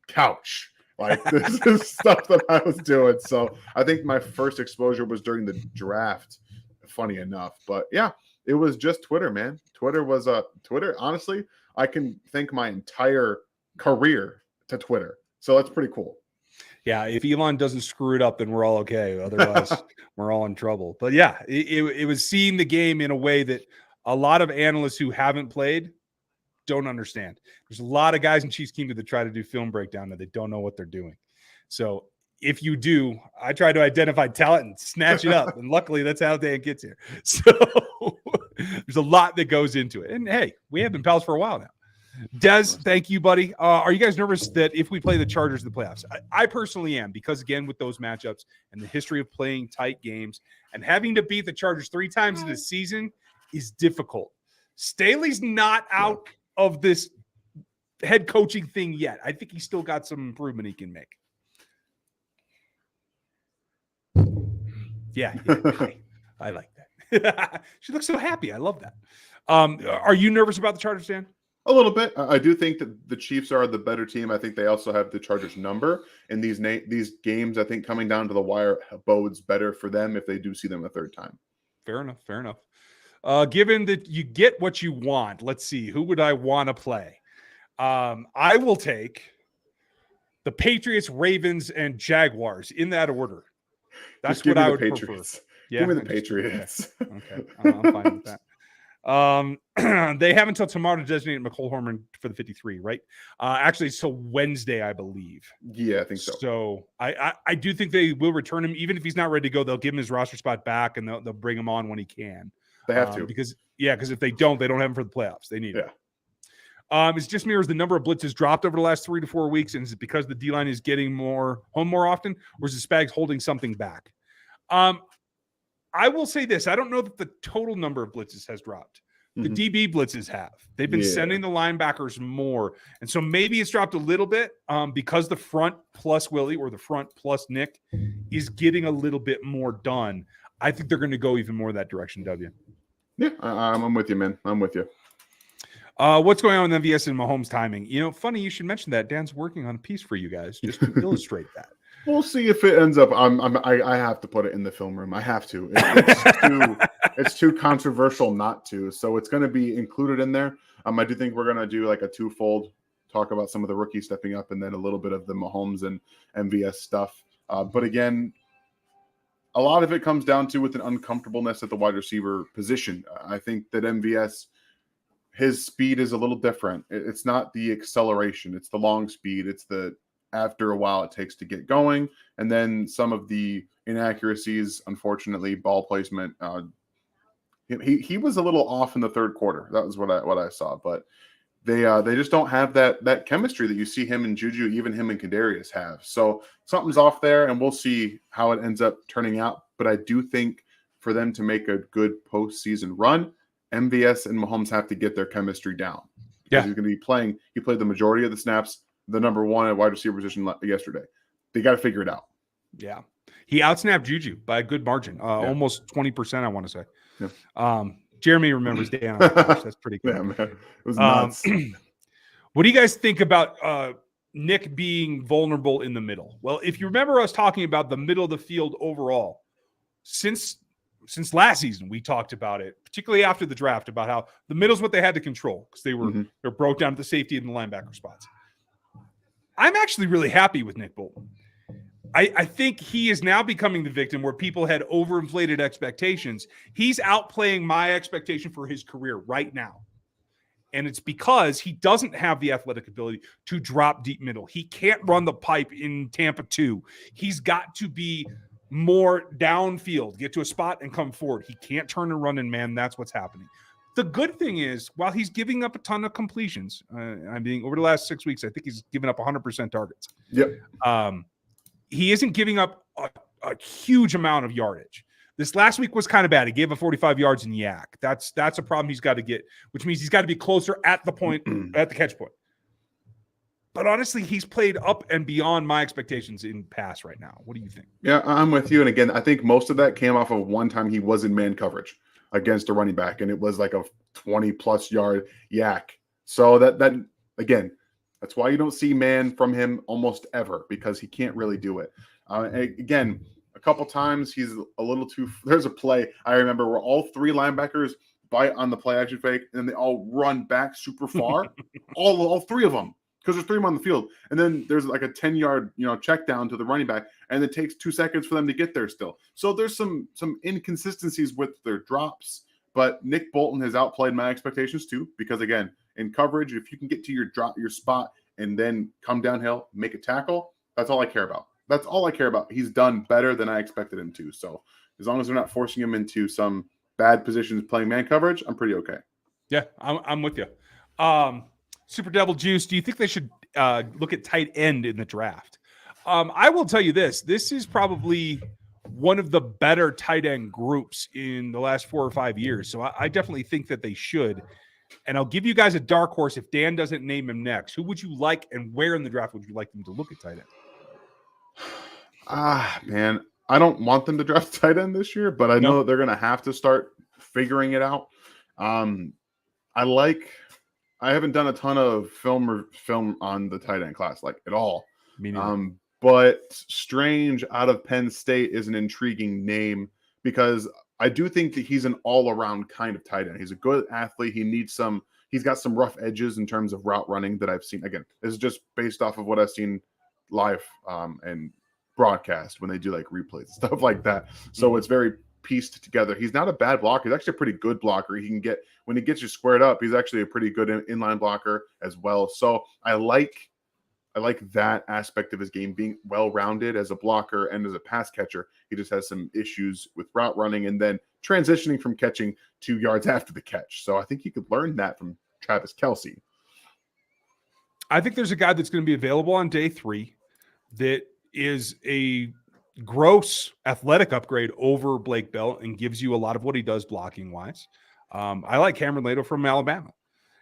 couch. Like, this is stuff that I was doing. So I think my first exposure was during the draft, funny enough. But yeah, it was just Twitter, man. Twitter was Twitter. Honestly, I can thank my entire career to Twitter. So that's pretty cool. Yeah, if Elon doesn't screw it up, then we're all okay. Otherwise, we're all in trouble. But yeah, it was seeing the game in a way that a lot of analysts who haven't played don't understand. There's a lot of guys in Chiefs Kingdom that try to do film breakdown that they don't know what they're doing. So if you do, I try to identify talent and snatch it up. And luckily, that's how Dan gets here. So there's a lot that goes into it. And hey, we have been pals for a while now. Des, thank you, buddy. Are you guys nervous that if we play the Chargers in the playoffs? I personally am, because again, with those matchups and the history of playing tight games and having to beat the Chargers 3 times in the season is difficult. Staley's not out of this head coaching thing yet. I think he's still got some improvement he can make. Yeah, I like that. She looks so happy. I love that. Are you nervous about the Chargers, Dan? A little bit. I do think that the Chiefs are the better team. I think they also have the Chargers number in these games. I think coming down to the wire bodes better for them if they do see them a third time. Fair enough. Given that you get what you want, let's see. Who would I want to play? I will take the Patriots, Ravens, and Jaguars in that order. That's what I would prefer. Yeah, give me the Patriots. Okay. I'm fine with that. They have until tomorrow to designate McCole Horman for the 53, right? Actually, it's till Wednesday, I believe. Yeah, I think so. So I do think they will return him, even if he's not ready to go. They'll give him his roster spot back, and they'll bring him on when he can. They have to, because if they don't have him for the playoffs. They need him. It's just mirrors the number of blitzes dropped over the last 3 to 4 weeks, and is it because the D line is getting home more often, or is the Spags holding something back? I will say this. I don't know that the total number of blitzes has dropped. The DB blitzes have. They've been sending the linebackers more. And so maybe it's dropped a little bit because the front plus Willie or the front plus Nick is getting a little bit more done. I think they're going to go even more that direction, W. Yeah, I'm with you, man. I'm with you. What's going on with MVS and Mahomes timing? Funny you should mention that. Dan's working on a piece for you guys just to illustrate that. We'll see if it ends up. I have to put it in the film room. I have to. It's too controversial not to. So it's going to be included in there. I do think we're going to do like a twofold talk about some of the rookies stepping up, and then a little bit of the Mahomes and MVS stuff. But again, a lot of it comes down to with an uncomfortableness at the wide receiver position. I think that MVS, his speed is a little different. It's not the acceleration. It's the long speed. It's the after a while it takes to get going. And then some of the inaccuracies, unfortunately, ball placement. He was a little off in the third quarter. That was what I saw. But they just don't have that chemistry that you see him and Juju, even him and Kadarius have. So something's off there, and we'll see how it ends up turning out. But I do think for them to make a good postseason run, MVS and Mahomes have to get their chemistry down. Because he's going to be playing. He played the majority of the snaps, the number one at wide receiver position yesterday. They got to figure it out. Yeah. He outsnapped Juju by a good margin, almost 20%, I want to say. Yeah. Jeremy remembers Dan. That's pretty good. Yeah, man. It was nuts. What do you guys think about Nick being vulnerable in the middle? Well, if you remember us talking about the middle of the field overall, since last season, we talked about it, particularly after the draft, about how the middle is what they had to control because they were broke down at the safety and the linebacker spots. I'm actually really happy with Nick Bolton. I think he is now becoming the victim where people had overinflated expectations. He's outplaying my expectation for his career right now. And it's because he doesn't have the athletic ability to drop deep middle. He can't run the pipe in Tampa 2. He's got to be more downfield, get to a spot and come forward. He can't turn and run in man. That's what's happening. The good thing is, while he's giving up a ton of completions, over the last 6 weeks, I think he's given up 100% targets. Yep. He isn't giving up a huge amount of yardage. This last week was kind of bad. He gave up 45 yards in yak. That's a problem he's got to get, which means he's got to be closer at the point, at the catch point. But honestly, he's played up and beyond my expectations in pass right now. What do you think? Yeah, I'm with you. And again, I think most of that came off of one time he was in man coverage against a running back, and it was like a 20-plus yard yak. So that again, that's why you don't see man from him almost ever, because he can't really do it. Again, a couple times he's a little too – there's a play I remember where all three linebackers bite on the play action fake, and they all run back super far. all three of them. because there's 3 of them on the field, and then there's like a 10-yard check down to the running back, and it takes 2 seconds for them to get there still. So there's some inconsistencies with their drops, but Nick Bolton has outplayed my expectations too, because again, in coverage, if you can get to your spot and then come downhill, make a tackle, that's all I care about. That's all I care about. He's done better than I expected him to. So as long as they're not forcing him into some bad positions playing man coverage, I'm pretty okay. Yeah, I'm with you. Super Devil Juice, do you think they should look at tight end in the draft? I will tell you this. This is probably one of the better tight end groups in the last 4 or 5 years. So I definitely think that they should. And I'll give you guys a dark horse if Dan doesn't name him next. Who would you like and where in the draft would you like them to look at tight end? Man, I don't want them to draft tight end this year, but I know that they're going to have to start figuring it out. I haven't done a ton of film on the tight end class, like at all. But Strange out of Penn State is an intriguing name because I do think that he's an all-around kind of tight end. He's a good athlete. He's got some rough edges in terms of route running that I've seen. Again, this is just based off of what I've seen live and broadcast when they do like replays and stuff like that. So it's very pieced together. He's not a bad blocker. He's actually a pretty good blocker. When he gets you squared up, he's actually a pretty good inline blocker as well. So I like that aspect of his game being well-rounded as a blocker and as a pass catcher. He just has some issues with route running and then transitioning from catching 2 yards after the catch. So I think you could learn that from Travis Kelce. I think there's a guy that's going to be available on day 3 that is a gross athletic upgrade over Blake Bell and gives you a lot of what he does blocking wise. I like Cameron Lato from Alabama.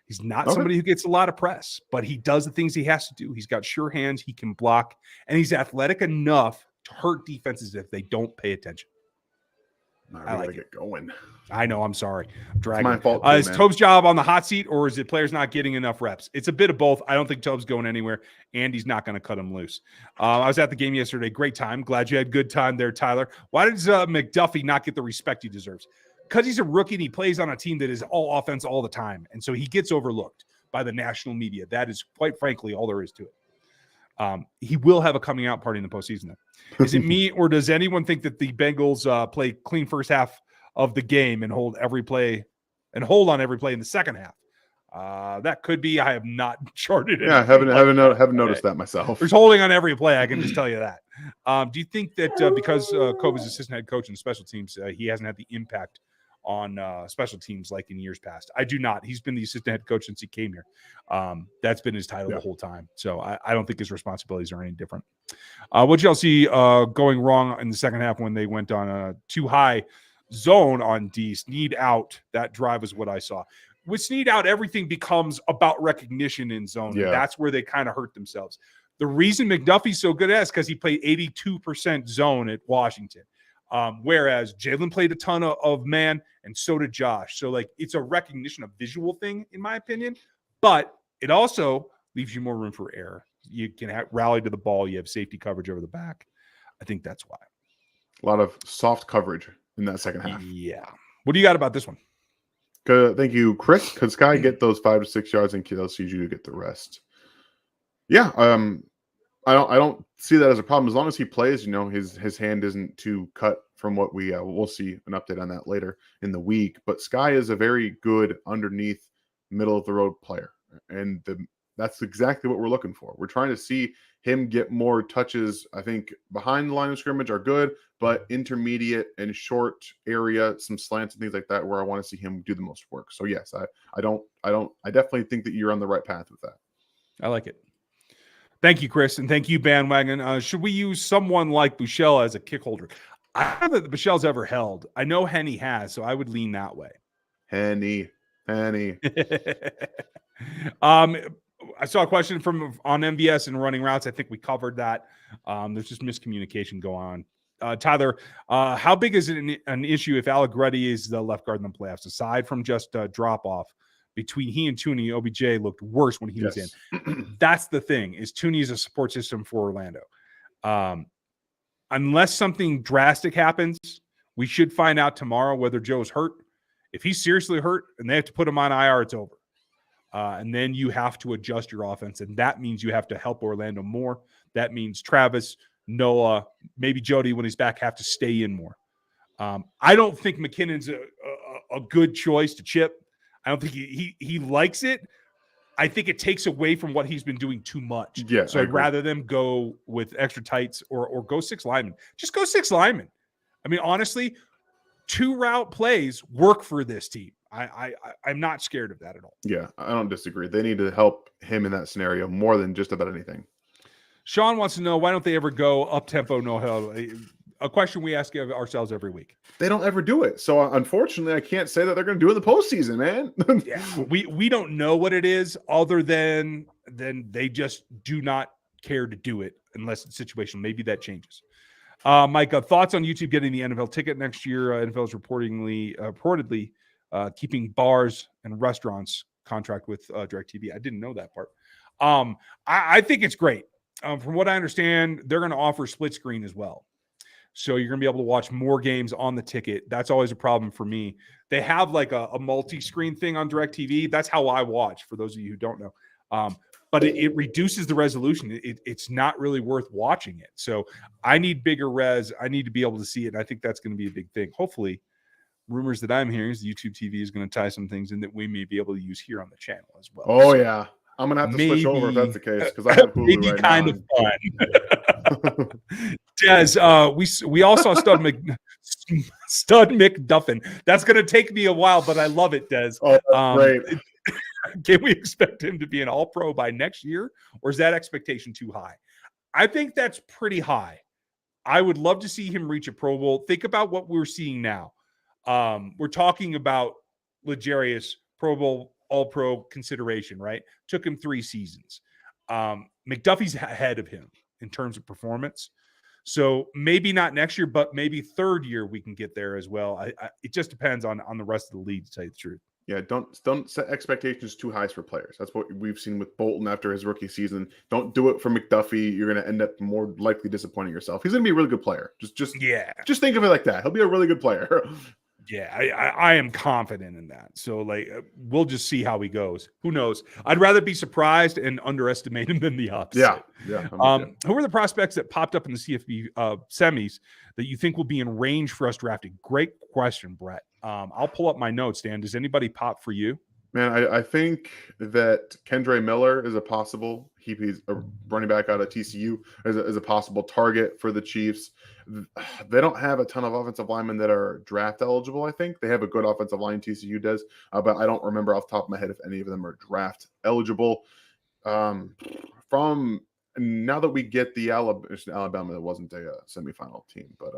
He's not somebody who gets a lot of press, but he does the things he has to do. He's got sure hands, he can block, and he's athletic enough to hurt defenses if they don't pay attention. I gotta get going. I know. I'm sorry. I'm dragging. It's my fault. Is Tobe's job on the hot seat, or is it players not getting enough reps? It's a bit of both. I don't think Tobe's going anywhere. Andy's not going to cut him loose. I was at the game yesterday. Great time. Glad you had good time there, Tyler. Why does McDuffie not get the respect he deserves? Because he's a rookie and he plays on a team that is all offense all the time. And so he gets overlooked by the national media. That is, quite frankly, all there is to it. He will have a coming out party in the postseason, though. Is it me, or does anyone think that the Bengals play clean first half of the game and hold on every play in the second half? That could be. I have not charted it. Yeah, haven't noticed that myself. There's holding on every play. I can just tell you that. Do you think that because Kobe's assistant head coach in special teams, he hasn't had the impact on special teams like in years past? I do not. He's been the assistant head coach since he came here. That's been his title the whole time. So I don't think his responsibilities are any different. What y'all see going wrong in the second half when they went on a too high zone on D? Snead out. That drive was what I saw. With Snead out, everything becomes about recognition in zone. Yeah. And that's where they kind of hurt themselves. The reason McDuffie's so good at it is because he played 82% zone at Washington. Whereas Jalen played a ton of man, and so did Josh. So, like, it's a recognition of visual thing, in my opinion. But it also leaves you more room for error. You can rally to the ball. You have safety coverage over the back. I think that's why. A lot of soft coverage in that second half. Yeah. What do you got about this one? Thank you, Chris. Could Sky get those 5 to 6 yards and LCG get the rest? Yeah. I don't see that as a problem as long as he plays. His hand isn't too cut from what we'll see an update on that later in the week. But Sky is a very good underneath middle of the road player, and that's exactly what we're looking for. We're trying to see him get more touches. I think behind the line of scrimmage are good, but intermediate and short area, some slants and things like that, where I want to see him do the most work. So yes, I definitely think that you're on the right path with that. I like it. Thank you, Chris, and thank you, Bandwagon. Should we use someone like Buechele as a kick holder? I don't know that Buechele's ever held. I know Henny has, so I would lean that way. Henny. I saw a question on MVS and running routes. I think we covered that. There's just miscommunication going on. Tyler, how big is it an issue if Allegretti is the left guard in the playoffs, aside from just a drop-off? Between he and Tooney, OBJ looked worse when he was in. That's the thing, is Tooney is a support system for Orlando. Unless something drastic happens, we should find out tomorrow whether Joe's hurt. If he's seriously hurt and they have to put him on IR, it's over. And then you have to adjust your offense. And that means you have to help Orlando more. That means Travis, Noah, maybe Jody when he's back have to stay in more. I don't think McKinnon's a good choice to chip. I don't think he likes it. I think it takes away from what he's been doing too much. Yeah, so I'd rather them go with extra tights or go 6 linemen. Just go 6 linemen. I mean, honestly, 2 route plays work for this team. I'm not scared of that at all. Yeah, I don't disagree. They need to help him in that scenario more than just about anything. Sean wants to know, why don't they ever go up-tempo, no-huddle? A question we ask ourselves every week. They don't ever do it. So, unfortunately, I can't say that they're going to do it in the postseason, man. Yeah, we don't know what it is other than they just do not care to do it unless it's situational. Maybe that changes. Mike, thoughts on YouTube getting the NFL ticket next year? NFL is reportedly keeping bars and restaurants contract with DirecTV. I didn't know that part. I think it's great. From what I understand, they're going to offer split screen as well. So you're going to be able to watch more games on the ticket. That's always a problem for me. They have like a multi-screen thing on DirecTV. That's how I watch, for those of you who don't know. But it reduces the resolution. It's not really worth watching it. So I need bigger res. I need to be able to see it. And I think that's going to be a big thing. Hopefully, rumors that I'm hearing is the YouTube TV is going to tie some things in that we may be able to use here on the channel as well. Oh, yeah. I'm going to have to switch over if that's the case, because I have Hulu maybe right kind now. Of fun. Des, we all saw Stud McDuffin. That's going to take me a while, but I love it, Des. Oh, great. Can we expect him to be an all-pro by next year, or is that expectation too high? I think that's pretty high. I would love to see him reach a Pro Bowl. Think about what we're seeing now. We're talking about L'Jarius Pro Bowl, all-pro consideration, right? Took him 3 seasons. McDuffie's ahead of him in terms of performance. So maybe not next year, but maybe 3rd year we can get there as well. It just depends on the rest of the league, to tell you the truth. Yeah, don't set expectations too high for players. That's what we've seen with Bolton after his rookie season. Don't do it for McDuffie. You're going to end up more likely disappointing yourself. He's going to be a really good player. Just think of it like that. He'll be a really good player. Yeah, I am confident in that. So, we'll just see how he goes. Who knows? I'd rather be surprised and underestimate him than the opposite. Yeah. Who are the prospects that popped up in the CFB semis that you think will be in range for us drafting? Great question, Brett. I'll pull up my notes, Dan. Does anybody pop for you? Man, I think that Kendre Miller is a possible. He's a running back out of TCU is a possible target for the Chiefs. They don't have a ton of offensive linemen that are draft eligible. I think they have a good offensive line, TCU does, but I don't remember off the top of my head if any of them are draft eligible. From now that we get the Alabama, that wasn't a semifinal team, but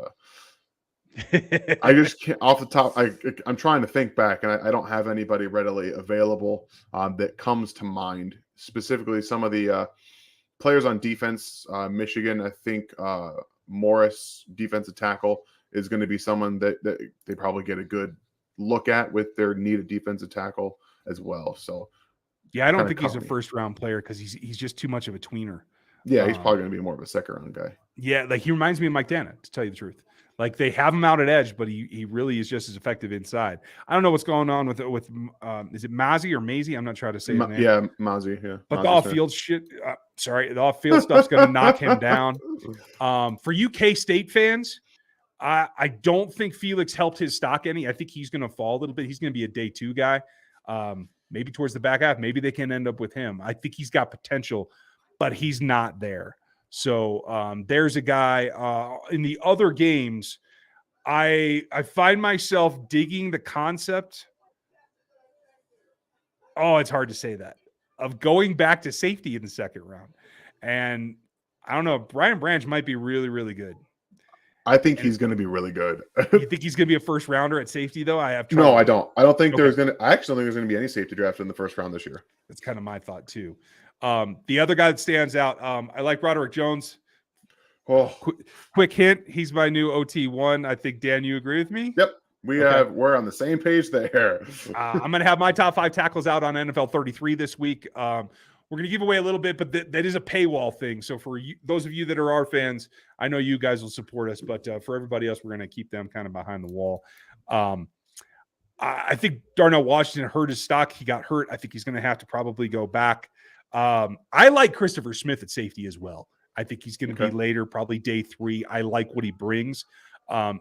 I just can't off the top. I'm trying to think back, and I don't have anybody readily available that comes to mind. Specifically, some of the players on defense, Michigan, I think Morris, defensive tackle, is going to be someone that they probably get a good look at with their need of defensive tackle as well. So, yeah, I don't think he's a first-round player because he's just too much of a tweener. Yeah, he's probably going to be more of a second-round guy. Yeah, he reminds me of Mike Dana, to tell you the truth. They have him out at edge, but he really is just as effective inside. I don't know what's going on with is it Mazi or Mazie? I'm not trying to say his name. Yeah, Mazi. Yeah, but the off-field shit. The off-field stuff's going to knock him down. For you K-State fans, I don't think Felix helped his stock any. I think he's going to fall a little bit. He's going to be a day 2 guy. Maybe towards the back half. Maybe they can end up with him. I think he's got potential, but he's not there. So there's a guy in the other games. I find myself digging the concept. Oh, it's hard to say that, of going back to safety in the 2nd round. And I don't know, Brian Branch might be really, really good. I think he's going to be really good. You think he's going to be a first rounder at safety, though? No, I don't. I don't think there's going to. I actually don't think there's going to be any safety drafted in the 1st round this year. That's kind of my thought too. The other guy that stands out, I like Broderick Jones. Oh, quick hint, he's my new OT1. I think, Dan, you agree with me? Yep. We're on the same page there. I'm going to have my top 5 tackles out on NFL 33 this week. We're going to give away a little bit, but that is a paywall thing. So for you, those of you that are our fans, I know you guys will support us, but for everybody else, we're going to keep them kind of behind the wall. I think Darnell Washington hurt his stock. He got hurt. I think he's going to have to probably go back. I like Christopher Smith at safety as well. I think he's going to be later, probably day 3. I like what he brings.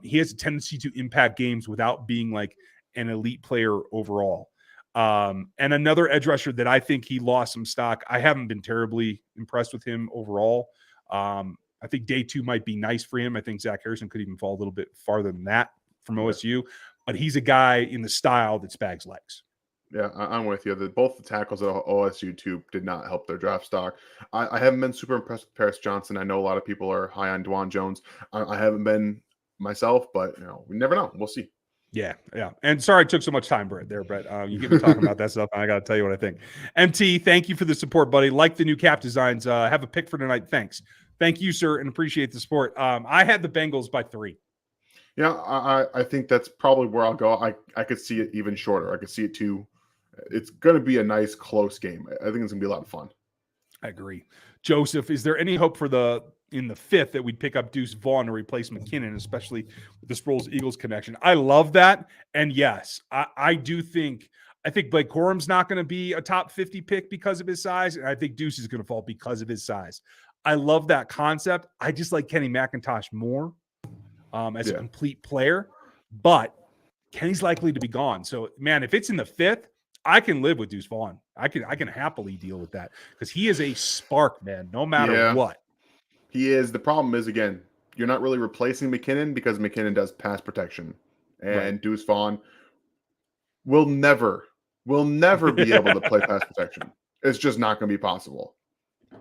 He has a tendency to impact games without being like an elite player overall. And another edge rusher that I think he lost some stock. I haven't been terribly impressed with him overall. I think day 2 might be nice for him. I think Zach Harrison could even fall a little bit farther than that from OSU, but he's a guy in the style that Spags likes. Yeah, I'm with you. Both the tackles at OSU too did not help their draft stock. I haven't been super impressed with Paris Johnson. I know a lot of people are high on Dwan Jones. I haven't been myself, but we never know. We'll see. Yeah. And sorry I took so much time, Brett. You get me talking about that stuff, and I got to tell you what I think. MT, thank you for the support, buddy. Like the new cap designs. Have a pick for tonight. Thanks. Thank you, sir, and appreciate the support. I had the Bengals by 3. Yeah, I think that's probably where I'll go. I could see it even shorter. I could see it 2. It's going to be a nice, close game. I think it's going to be a lot of fun. I agree. Joseph, is there any hope for in the 5th that we'd pick up Deuce Vaughn to replace McKinnon, especially with the Sproles-Eagles connection? I love that. And yes, I think Blake Corum's not going to be a top 50 pick because of his size. And I think Deuce is going to fall because of his size. I love that concept. I just like Kenny McIntosh more as a complete player, but Kenny's likely to be gone. So, man, if it's in the 5th, I can live with Deuce Vaughn. I can happily deal with that because he is a spark, man, no matter what. He is. The problem is, again, you're not really replacing McKinnon because McKinnon does pass protection. And Deuce Vaughn will never be able to play pass protection. It's just not going to be possible.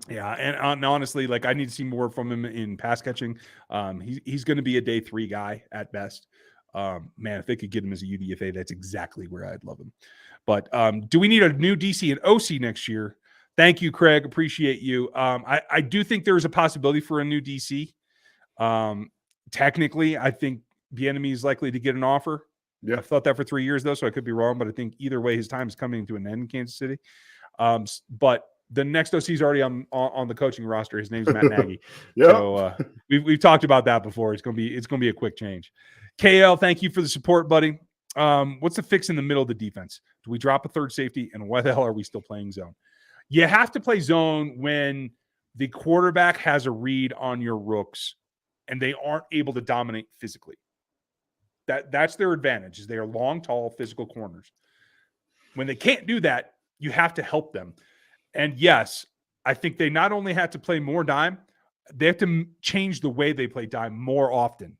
Yeah, and honestly, like I need to see more from him in pass catching. He's going to be a day 3 guy at best. Man, if they could get him as a UDFA, that's exactly where I'd love him. But do we need a new DC and OC next year? Thank you, Craig. Appreciate you. I do think there is a possibility for a new DC. Technically, I think Bieniemy is likely to get an offer. Yeah, I've thought that for 3 years, though, so I could be wrong. But I think either way, his time is coming to an end in Kansas City. But the next OC is already on the coaching roster. His name's Matt Nagy. So we've talked about that before. It's gonna be a quick change. KL, thank you for the support, buddy. What's the fix in the middle of the defense? Do we drop a third safety? And why the hell are we still playing zone? You have to play zone when the quarterback has a read on your rooks and they aren't able to dominate physically. That's their advantage, is they are long, tall, physical corners. When they can't do that, you have to help them. And yes, I think they not only have to play more dime, they have to change the way they play dime more often.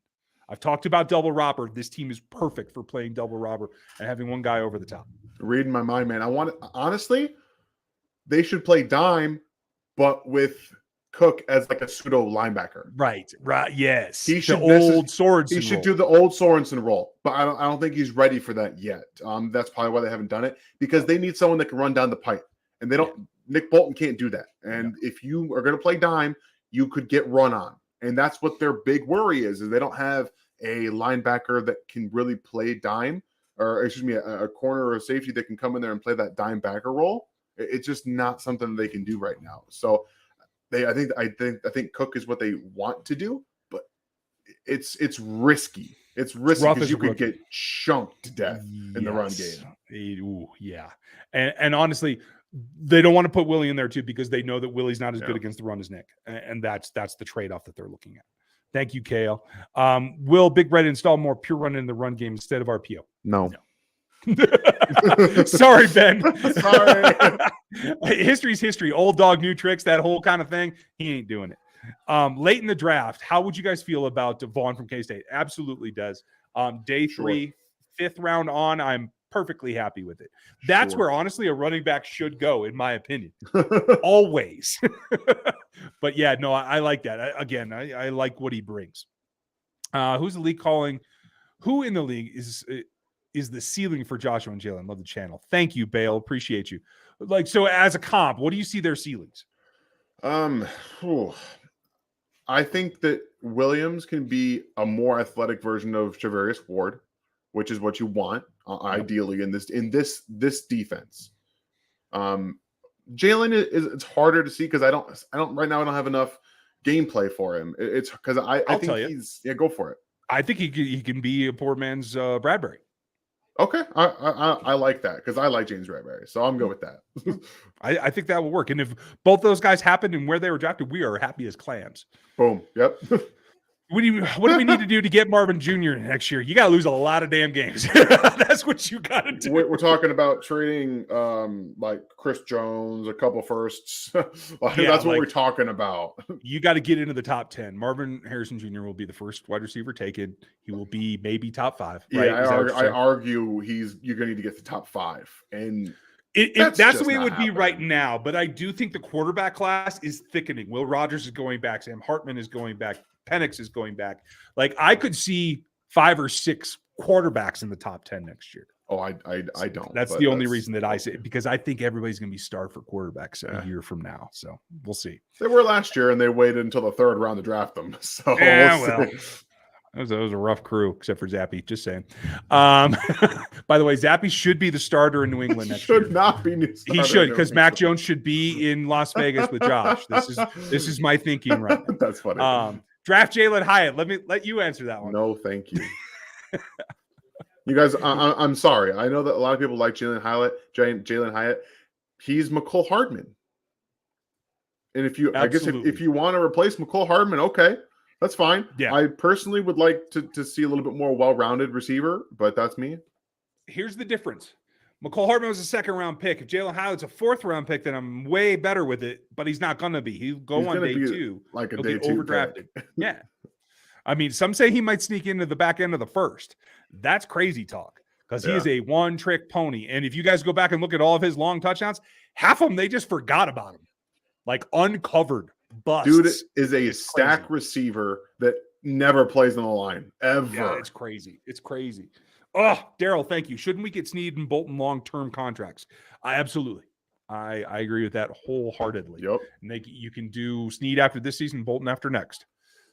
I've talked about double robber. This team is perfect for playing double robber and having one guy over the top. Reading my mind, man. Honestly, they should play dime, but with Cook as like a pseudo linebacker. Right. Yes. He should Sorensen should do the old Sorensen role, but I don't think he's ready for that yet. That's probably why they haven't done it, because they need someone that can run down the pipe, and they don't. Yeah. Nick Bolton can't do that. And if you are going to play dime, you could get run on, and that's what their big worry is they don't have a linebacker that can really play dime, or excuse me, a corner or a safety that can come in there and play that dime backer role. It's just not something they can do right now. So I think Cook is what they want to do, but it's risky. It's risky because you could get chunked to death in the run game. Ooh, yeah. And honestly, they don't want to put Willie in there too, because they know that Willie's not as good against the run as Nick. And that's the trade-off that they're looking at. Thank you, Kale. Will Big Red install more pure run in the run game instead of RPO? No. Sorry, Ben. Sorry. History's history. Old dog, new tricks, that whole kind of thing. He ain't doing it. Late in the draft, how would you guys feel about Vaughn from K-State? Absolutely does. Day 3, 5th round on, I'm perfectly happy with it. That's where, honestly, a running back should go, in my opinion. Always. But, yeah, no, I like that. I like what he brings. Who's the league calling? Who in the league is the ceiling for Joshua and Jalen? Love the channel. Thank you, Bale. Appreciate you. Like, so as a comp, what do you see their ceilings? I think that Williams can be a more athletic version of Charvarius Ward, which is what you want ideally in this defense. Jalen it's harder to see because I don't right now. I don't have enough gameplay for him. It's because I think he's go for it. I think he can be a poor man's Bradbury. Okay, I like that because I like James Bradbury, so I'm good with that. I think that will work. And if both those guys happened and where they were drafted, we are happy as clams. Boom. Yep. What do we need to do to get Marvin Jr. next year? You got to lose a lot of damn games. That's what you got to do. We're talking about trading like Chris Jones, a couple firsts. That's what we're talking about. You got to get into the top 10. Marvin Harrison Jr. will be the first wide receiver taken. He will be maybe top 5. Right? Yeah, I argue you're going to need to get the top 5. And that's the way it would be right now. But I do think the quarterback class is thickening. Will Rogers is going back. Sam Hartman is going back. Penix is going back. Like I could see 5 or 6 quarterbacks in the top 10 next year. Oh, I don't. That's the only reason that I say it, because I think everybody's going to be starved for quarterbacks a year from now. So we'll see. They were last year, and they waited until the 3rd round to draft them. So that was a rough crew, except for Zappy. Just saying. By the way, Zappy should be the starter in New England next year. Should not be. He should, because Mac Jones should be in Las Vegas with Josh. This is my thinking right now. That's funny. Draft Jalen Hyatt. Let you answer that one. No, thank you. You guys, I'm sorry. I know that a lot of people like Jalen Hyatt. He's McCole Hardman. And if you want to replace McCole Hardman, okay, that's fine. Yeah. I personally would like to see a little bit more well-rounded receiver, but that's me. Here's the difference. McCole Hardman was a 2nd-round pick. If Jalen Hyatt's a 4th-round pick, then I'm way better with it, but he's not going to be. He'll go on day 2. Like He'll day 2 overdrafted. Yeah. I mean, some say he might sneak into the back end of the 1st. That's crazy talk because he is a one-trick pony. And if you guys go back and look at all of his long touchdowns, half of them, they just forgot about him. Like uncovered busts. Dude is a stack receiver that never plays on the line, ever. Yeah, it's crazy. It's crazy. Oh, Daryl, thank you. Shouldn't we get Snead and Bolton long-term contracts? Absolutely. I agree with that wholeheartedly. Yep. And you can do Snead after this season, Bolton after next.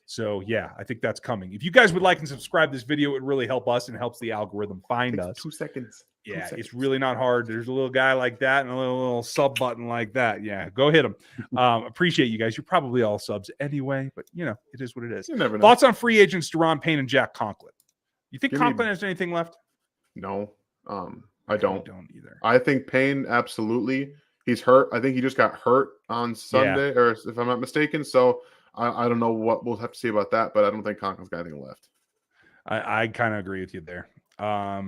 So, yeah, I think that's coming. If you guys would like and subscribe this video, it would really help us and helps the algorithm find us. 2 seconds. Yeah, it's really not hard. There's a little guy like that and a little sub button like that. Yeah, go hit him. Appreciate you guys. You're probably all subs anyway, but, it is what it is. You never know. Thoughts on free agents, Deron Payne and Jack Conklin? You think Conklin has anything left? No, I don't. I don't either. I think Payne, absolutely. He's hurt. I think he just got hurt on Sunday, or if I'm not mistaken. So I don't know what we'll have to see about that, but I don't think Conklin's got anything left. I kind of agree with you there. I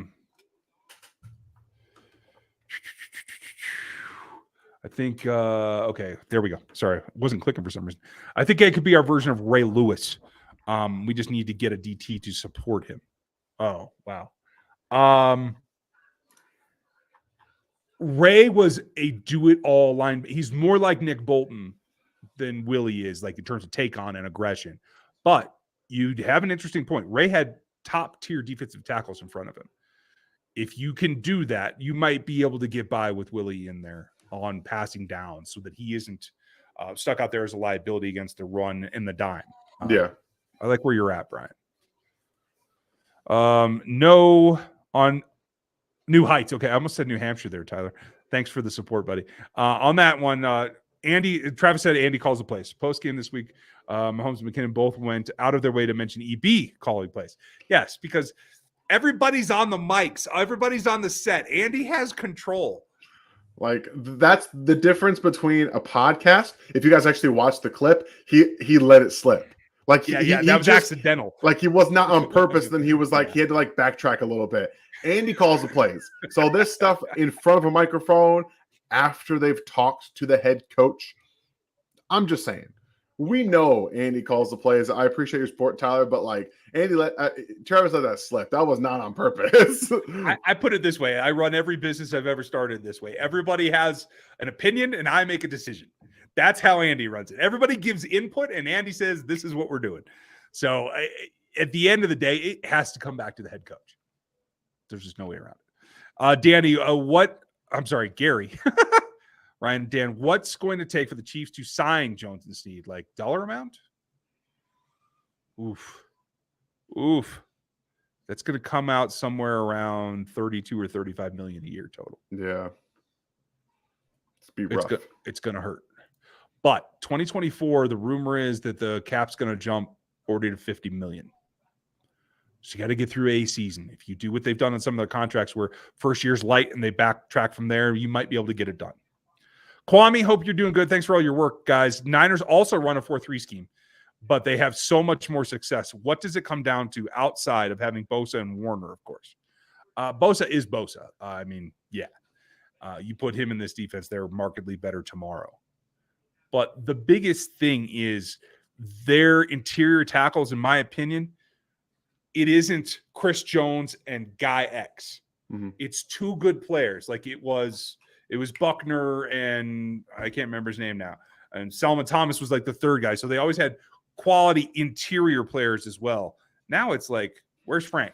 think, okay, there we go. Sorry, I wasn't clicking for some reason. I think it could be our version of Ray Lewis. We just need to get a DT to support him. Oh, wow. Ray was a do-it-all line. He's more like Nick Bolton than Willie is, like in terms of take on and aggression. But you have an interesting point. Ray had top-tier defensive tackles in front of him. If you can do that, you might be able to get by with Willie in there on passing down so that he isn't stuck out there as a liability against the run and the dime. I like where you're at, Brian. No on New Heights. Okay, I almost said New Hampshire there, Tyler. Thanks for the support, buddy. On that one, Travis said Andy calls the plays. Post game this week, Mahomes and McKinnon both went out of their way to mention EB calling plays. Yes, because everybody's on the mics. Everybody's on the set. Andy has control. Like, that's the difference between a podcast. If you guys actually watch the clip, he let it slip. Like, that was just accidental. Like, he was not on purpose. Then he was like, he had to like backtrack a little bit. Andy calls the plays. So this stuff in front of a microphone after they've talked to the head coach, I'm just saying, we know Andy calls the plays. I appreciate your support, Tyler, but like Travis let that slip. That was not on purpose. I put it this way. I run every business I've ever started this way. Everybody has an opinion and I make a decision. That's how Andy runs it. Everybody gives input and Andy says, this is what we're doing. So at the end of the day, it has to come back to the head coach. There's just no way around it. Danny, Gary, Ryan, Dan, what's going to take for the Chiefs to sign Jones and Snead? Like dollar amount? Oof. That's going to come out somewhere around 32 or 35 million a year total. Yeah. It's rough. It's going to hurt. But 2024, the rumor is that the cap's going to jump 40 to 50 million. So you got to get through a season. If you do what they've done on some of their contracts where first year's light and they backtrack from there, you might be able to get it done. Kwame, hope you're doing good. Thanks for all your work, guys. Niners also run a 4-3 scheme, but they have so much more success. What does it come down to outside of having Bosa and Warner, of course? Bosa is Bosa. You put him in this defense, they're markedly better tomorrow. But the biggest thing is their interior tackles, in my opinion. It isn't Chris Jones and Guy X. Mm-hmm. It's two good players. Like it was Buckner and I can't remember his name now. And Selma Thomas was like the third guy. So they always had quality interior players as well. Now it's like, where's Frank?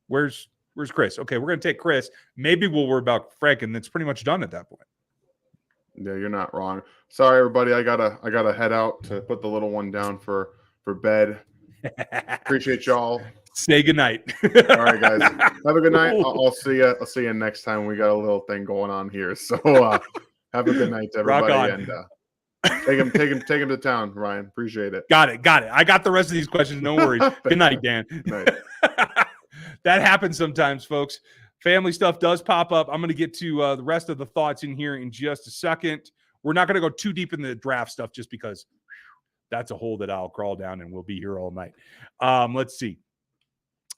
Where's Chris? Okay, we're going to take Chris. Maybe we'll worry about Frank, and that's pretty much done at that point. Yeah, you're not wrong. Sorry, everybody. I gotta head out to put the little one down for bed. Appreciate y'all. Say goodnight. All right, guys. Have a good night. I'll see you. I'll see you next time. We got a little thing going on here. So have a good night, everybody. And take him to town, Ryan. Appreciate it. Got it. I got the rest of these questions. No worries. Good night, Dan. Good night. That happens sometimes, folks. Family stuff does pop up. I'm going to get to the rest of the thoughts in here in just a second. We're not going to go too deep in the draft stuff just because that's a hole that I'll crawl down and we'll be here all night. Let's see.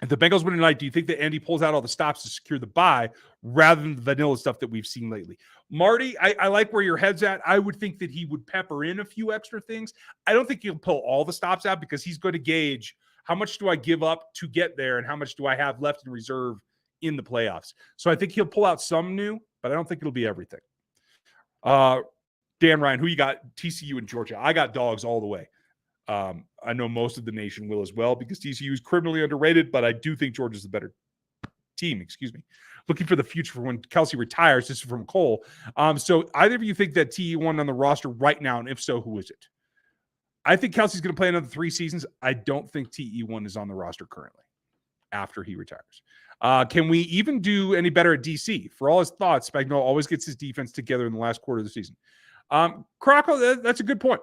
If the Bengals win tonight, do you think that Andy pulls out all the stops to secure the bye rather than the vanilla stuff that we've seen lately? Marty, I like where your head's at. I would think that he would pepper in a few extra things. I don't think he'll pull all the stops out because he's going to gauge how much do I give up to get there and how much do I have left in reserve in the playoffs. So I think he'll pull out some new, but I don't think it'll be everything. Dan Ryan, who you got? TCU and Georgia. I got dogs all the way. I know most of the nation will as well because TCU is criminally underrated, but I do think Georgia's the better team. Excuse me. Looking for the future for when Kelsey retires. This is from Cole. So either of you think that TE1 on the roster right now, and if so, who is it? I think Kelsey's going to play another 3 seasons. I don't think TE1 is on the roster currently after he retires. Can we even do any better at DC? For all his thoughts, Spagnuolo always gets his defense together in the last quarter of the season. Croco, that's a good point.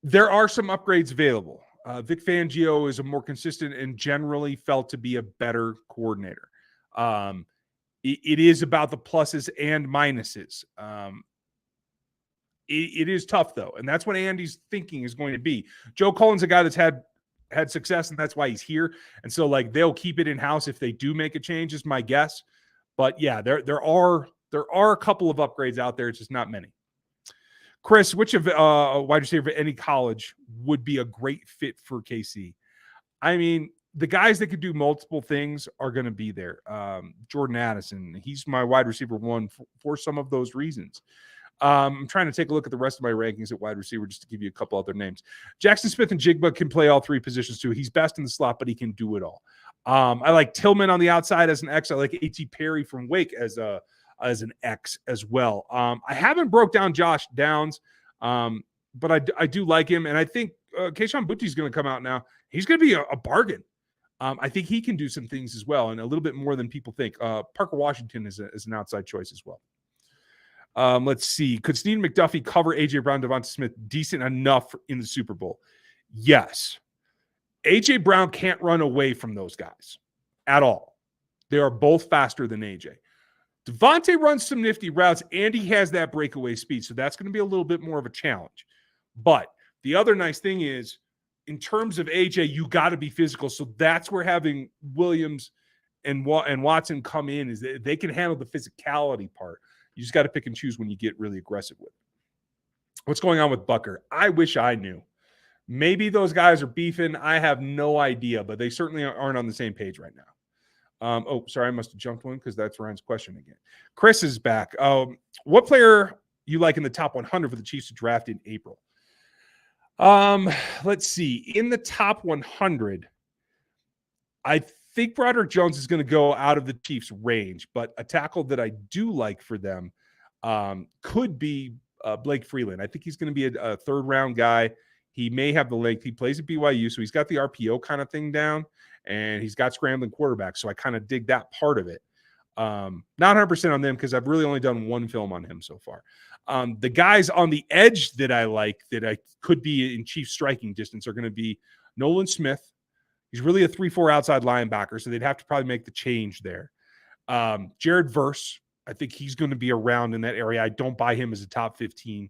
There are some upgrades available. Vic Fangio is a more consistent and generally felt to be a better coordinator. It is about the pluses and minuses. It is tough, though, and that's what Andy's thinking is going to be. Joe Cullen's a guy that's had success, and that's why he's here. And so, like, they'll keep it in-house if they do make a change, is my guess. But, yeah, there are a couple of upgrades out there. It's just not many. Chris, which of wide receiver of any college would be a great fit for KC? I mean, the guys that could do multiple things are going to be there. Jordan Addison, he's my wide receiver one for some of those reasons. I'm trying to take a look at the rest of my rankings at wide receiver just to give you a couple other names. Jackson Smith and Jigba can play all 3 positions too. He's best in the slot, but he can do it all. I like Tillman on the outside as an X. I like A.T. Perry from Wake as an X as well. I haven't broke down Josh Downs, but I do like him. And I think Keyshawn Boutte is going to come out now. He's going to be a bargain. I think he can do some things as well and a little bit more than people think. Parker Washington is an outside choice as well. Let's see. Could Snead and McDuffie cover A.J. Brown, Devonta Smith decent enough in the Super Bowl? Yes. A.J. Brown can't run away from those guys at all. They are both faster than A.J. Devontae runs some nifty routes, and he has that breakaway speed, so that's going to be a little bit more of a challenge. But the other nice thing is, in terms of A.J., you got to be physical, so that's where having Williams and Watson come in is that they can handle the physicality part. You just got to pick and choose when you get really aggressive with it. What's going on with Bucker? I wish I knew. Maybe those guys are beefing. I have no idea, but they certainly aren't on the same page right now. Sorry, I must have jumped one because that's Ryan's question again. Chris is back. What player you like in the top 100 for the Chiefs to draft in April? Let's see. In the top 100, I think Broderick Jones is going to go out of the Chiefs' range, but a tackle that I do like for them could be Blake Freeland. I think he's going to be a third-round guy. He may have the length. He plays at BYU, so he's got the RPO kind of thing down, and he's got scrambling quarterbacks, so I kind of dig that part of it. Not 100% on them because I've really only done one film on him so far. The guys on the edge that I like that I could be in Chiefs striking distance are going to be Nolan Smith, He's really a 3-4 outside linebacker, so they'd have to probably make the change there. Jared Verse, I think he's going to be around in that area. I don't buy him as a top 15.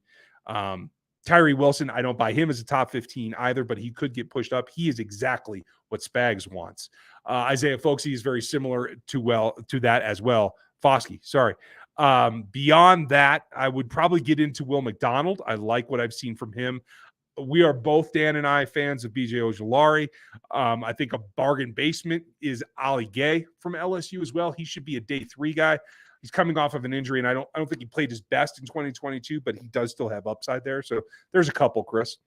Tyree Wilson, I don't buy him as a top 15 either, but he could get pushed up. He is exactly what Spags wants. Isaiah Folksy is very similar to that as well. Foskey, sorry. Beyond that, I would probably get into Will McDonald. I like what I've seen from him. We are both, Dan and I, fans of B.J. Ojulari. I think a bargain basement is Ali Gay from LSU as well. He should be a day 3 guy. He's coming off of an injury, and I don't think he played his best in 2022, but he does still have upside there. So there's a couple, Chris.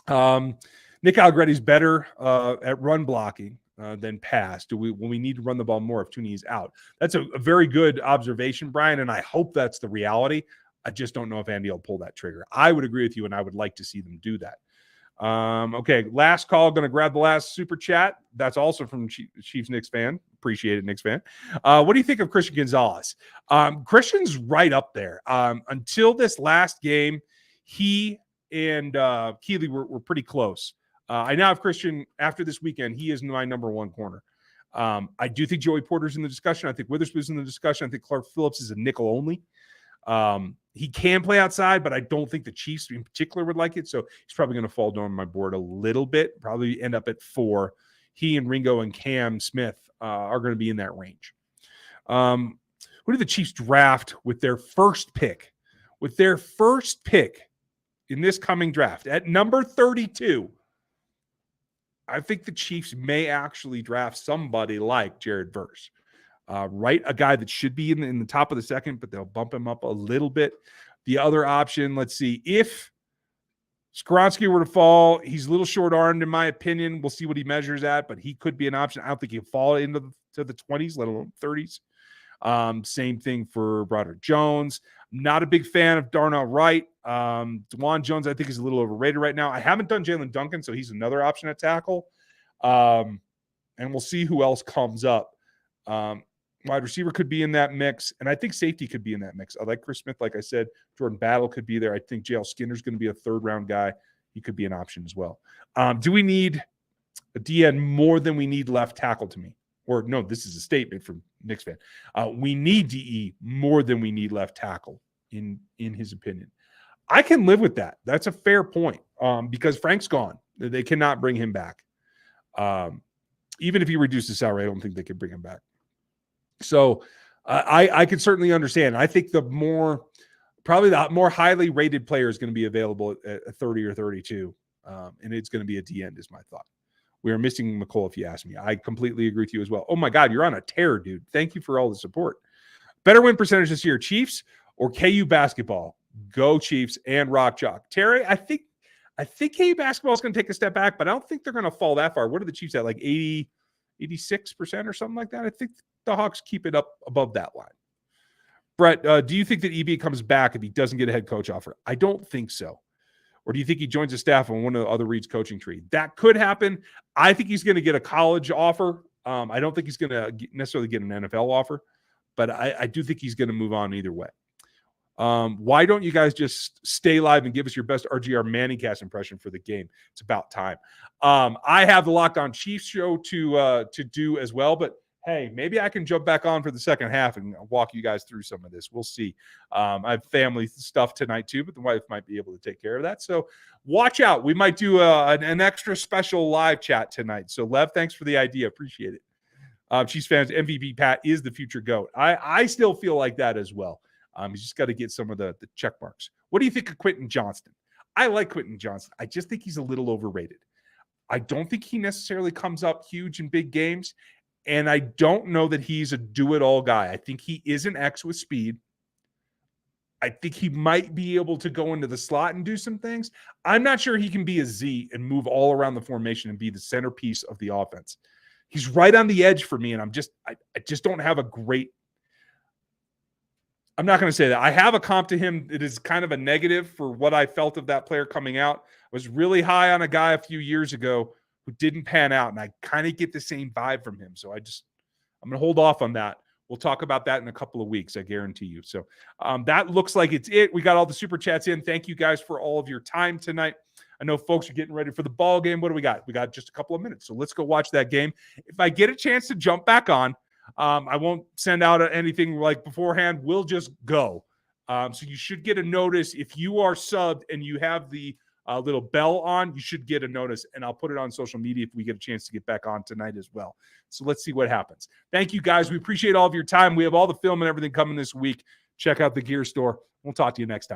Nick Allegretti's better at run blocking than pass. When we need to run the ball more if Tooney is out? That's a very good observation, Brian, and I hope that's the reality. I just don't know if Andy will pull that trigger. I would agree with you, and I would like to see them do that. Okay, last call. Going to grab the last super chat. That's also from Chiefs Knicks fan. Appreciate it, Knicks fan. What do you think of Christian Gonzalez? Christian's right up there. Until this last game, he and Keeley were pretty close. I now have Christian after this weekend. He is my number 1 corner. I do think Joey Porter's in the discussion. I think Witherspoon's in the discussion. I think Clark Phillips is a nickel only. He can play outside, but I don't think the Chiefs in particular would like it. So he's probably going to fall down my board a little bit, probably end up at 4. He and Ringo and Cam Smith are going to be in that range. Who did the Chiefs draft with their first pick? With their first pick in this coming draft at number 32, I think the Chiefs may actually draft somebody like Jared Verse. Right, a guy that should be in the top of the second, but they'll bump him up a little bit. The other option, let's see, if Skoronski were to fall, he's a little short-armed in my opinion. We'll see what he measures at, but he could be an option. I don't think he'll fall into the 20s, let alone 30s. Same thing for Broderick Jones. Not a big fan of Darnell Wright. DeJuan Jones, I think, is a little overrated right now. I haven't done Jalen Duncan, so he's another option at tackle. And we'll see who else comes up. Wide receiver could be in that mix, and I think safety could be in that mix. I like Chris Smith, like I said. Jordan Battle could be there. I think JL Skinner's going to be a 3rd-round guy. He could be an option as well. Do we need a DN more than we need left tackle to me? Or no, this is a statement from Knicks fan. We need DE more than we need left tackle, in his opinion. I can live with that. That's a fair point because Frank's gone. They cannot bring him back. Even if he reduced the salary, I don't think they could bring him back. So I could certainly understand. I think the more highly rated player is going to be available at 30 or 32, and it's going to be a D end is my thought. We are missing McCall, if you ask me. I completely agree with you as well. Oh, my God, you're on a tear, dude. Thank you for all the support. Better win percentage this year, Chiefs or KU basketball? Go Chiefs and Rock Chalk. Terry, I think KU basketball is going to take a step back, but I don't think they're going to fall that far. What are the Chiefs at, like 80, 86% or something like that? I think the Hawks keep it up above that line. Brett, do you think that EB comes back if he doesn't get a head coach offer? I don't think so. Or do you think he joins the staff on one of the other Reed's coaching tree? That could happen. I think he's going to get a college offer. I don't think he's going to necessarily get an NFL offer, but I do think he's going to move on either way. Why don't you guys just stay live and give us your best RGR Manningcast impression for the game? It's about time. I have the Locked On Chiefs show to do as well, but hey, maybe I can jump back on for the second half and walk you guys through some of this. We'll see. I have family stuff tonight too, but the wife might be able to take care of that. So watch out. We might do an extra special live chat tonight. So Lev, thanks for the idea. Appreciate it. Chiefs fans, MVP Pat is the future GOAT. I still feel like that as well. He's just got to get some of the check marks. What do you think of Quentin Johnston? I like Quentin Johnston. I just think he's a little overrated. I don't think he necessarily comes up huge in big games. And I don't know that he's a do-it-all guy. I think he is an X with speed. I think he might be able to go into the slot and do some things. I'm not sure he can be a Z and move all around the formation and be the centerpiece of the offense. He's right on the edge for me, and I just don't have a great – I'm not going to say that. I have a comp to him that is kind of a negative for what I felt of that player coming out. I was really high on a guy a few years ago who didn't pan out, and I kind of get the same vibe from him. So I'm going to hold off on that. We'll talk about that in a couple of weeks, I guarantee you. So that looks like it's it. We got all the super chats in. Thank you guys for all of your time tonight. I know folks are getting ready for the ball game. What do we got? We got just a couple of minutes. So let's go watch that game. If I get a chance to jump back on, I won't send out anything like beforehand. We'll just go. So you should get a notice if you are subbed and you have the little bell on. You should get a notice, and I'll put it on social media if we get a chance to get back on tonight as well. So let's see what happens. Thank you, guys. We appreciate all of your time. We have all the film and everything coming this week. Check out the gear store. We'll talk to you next time.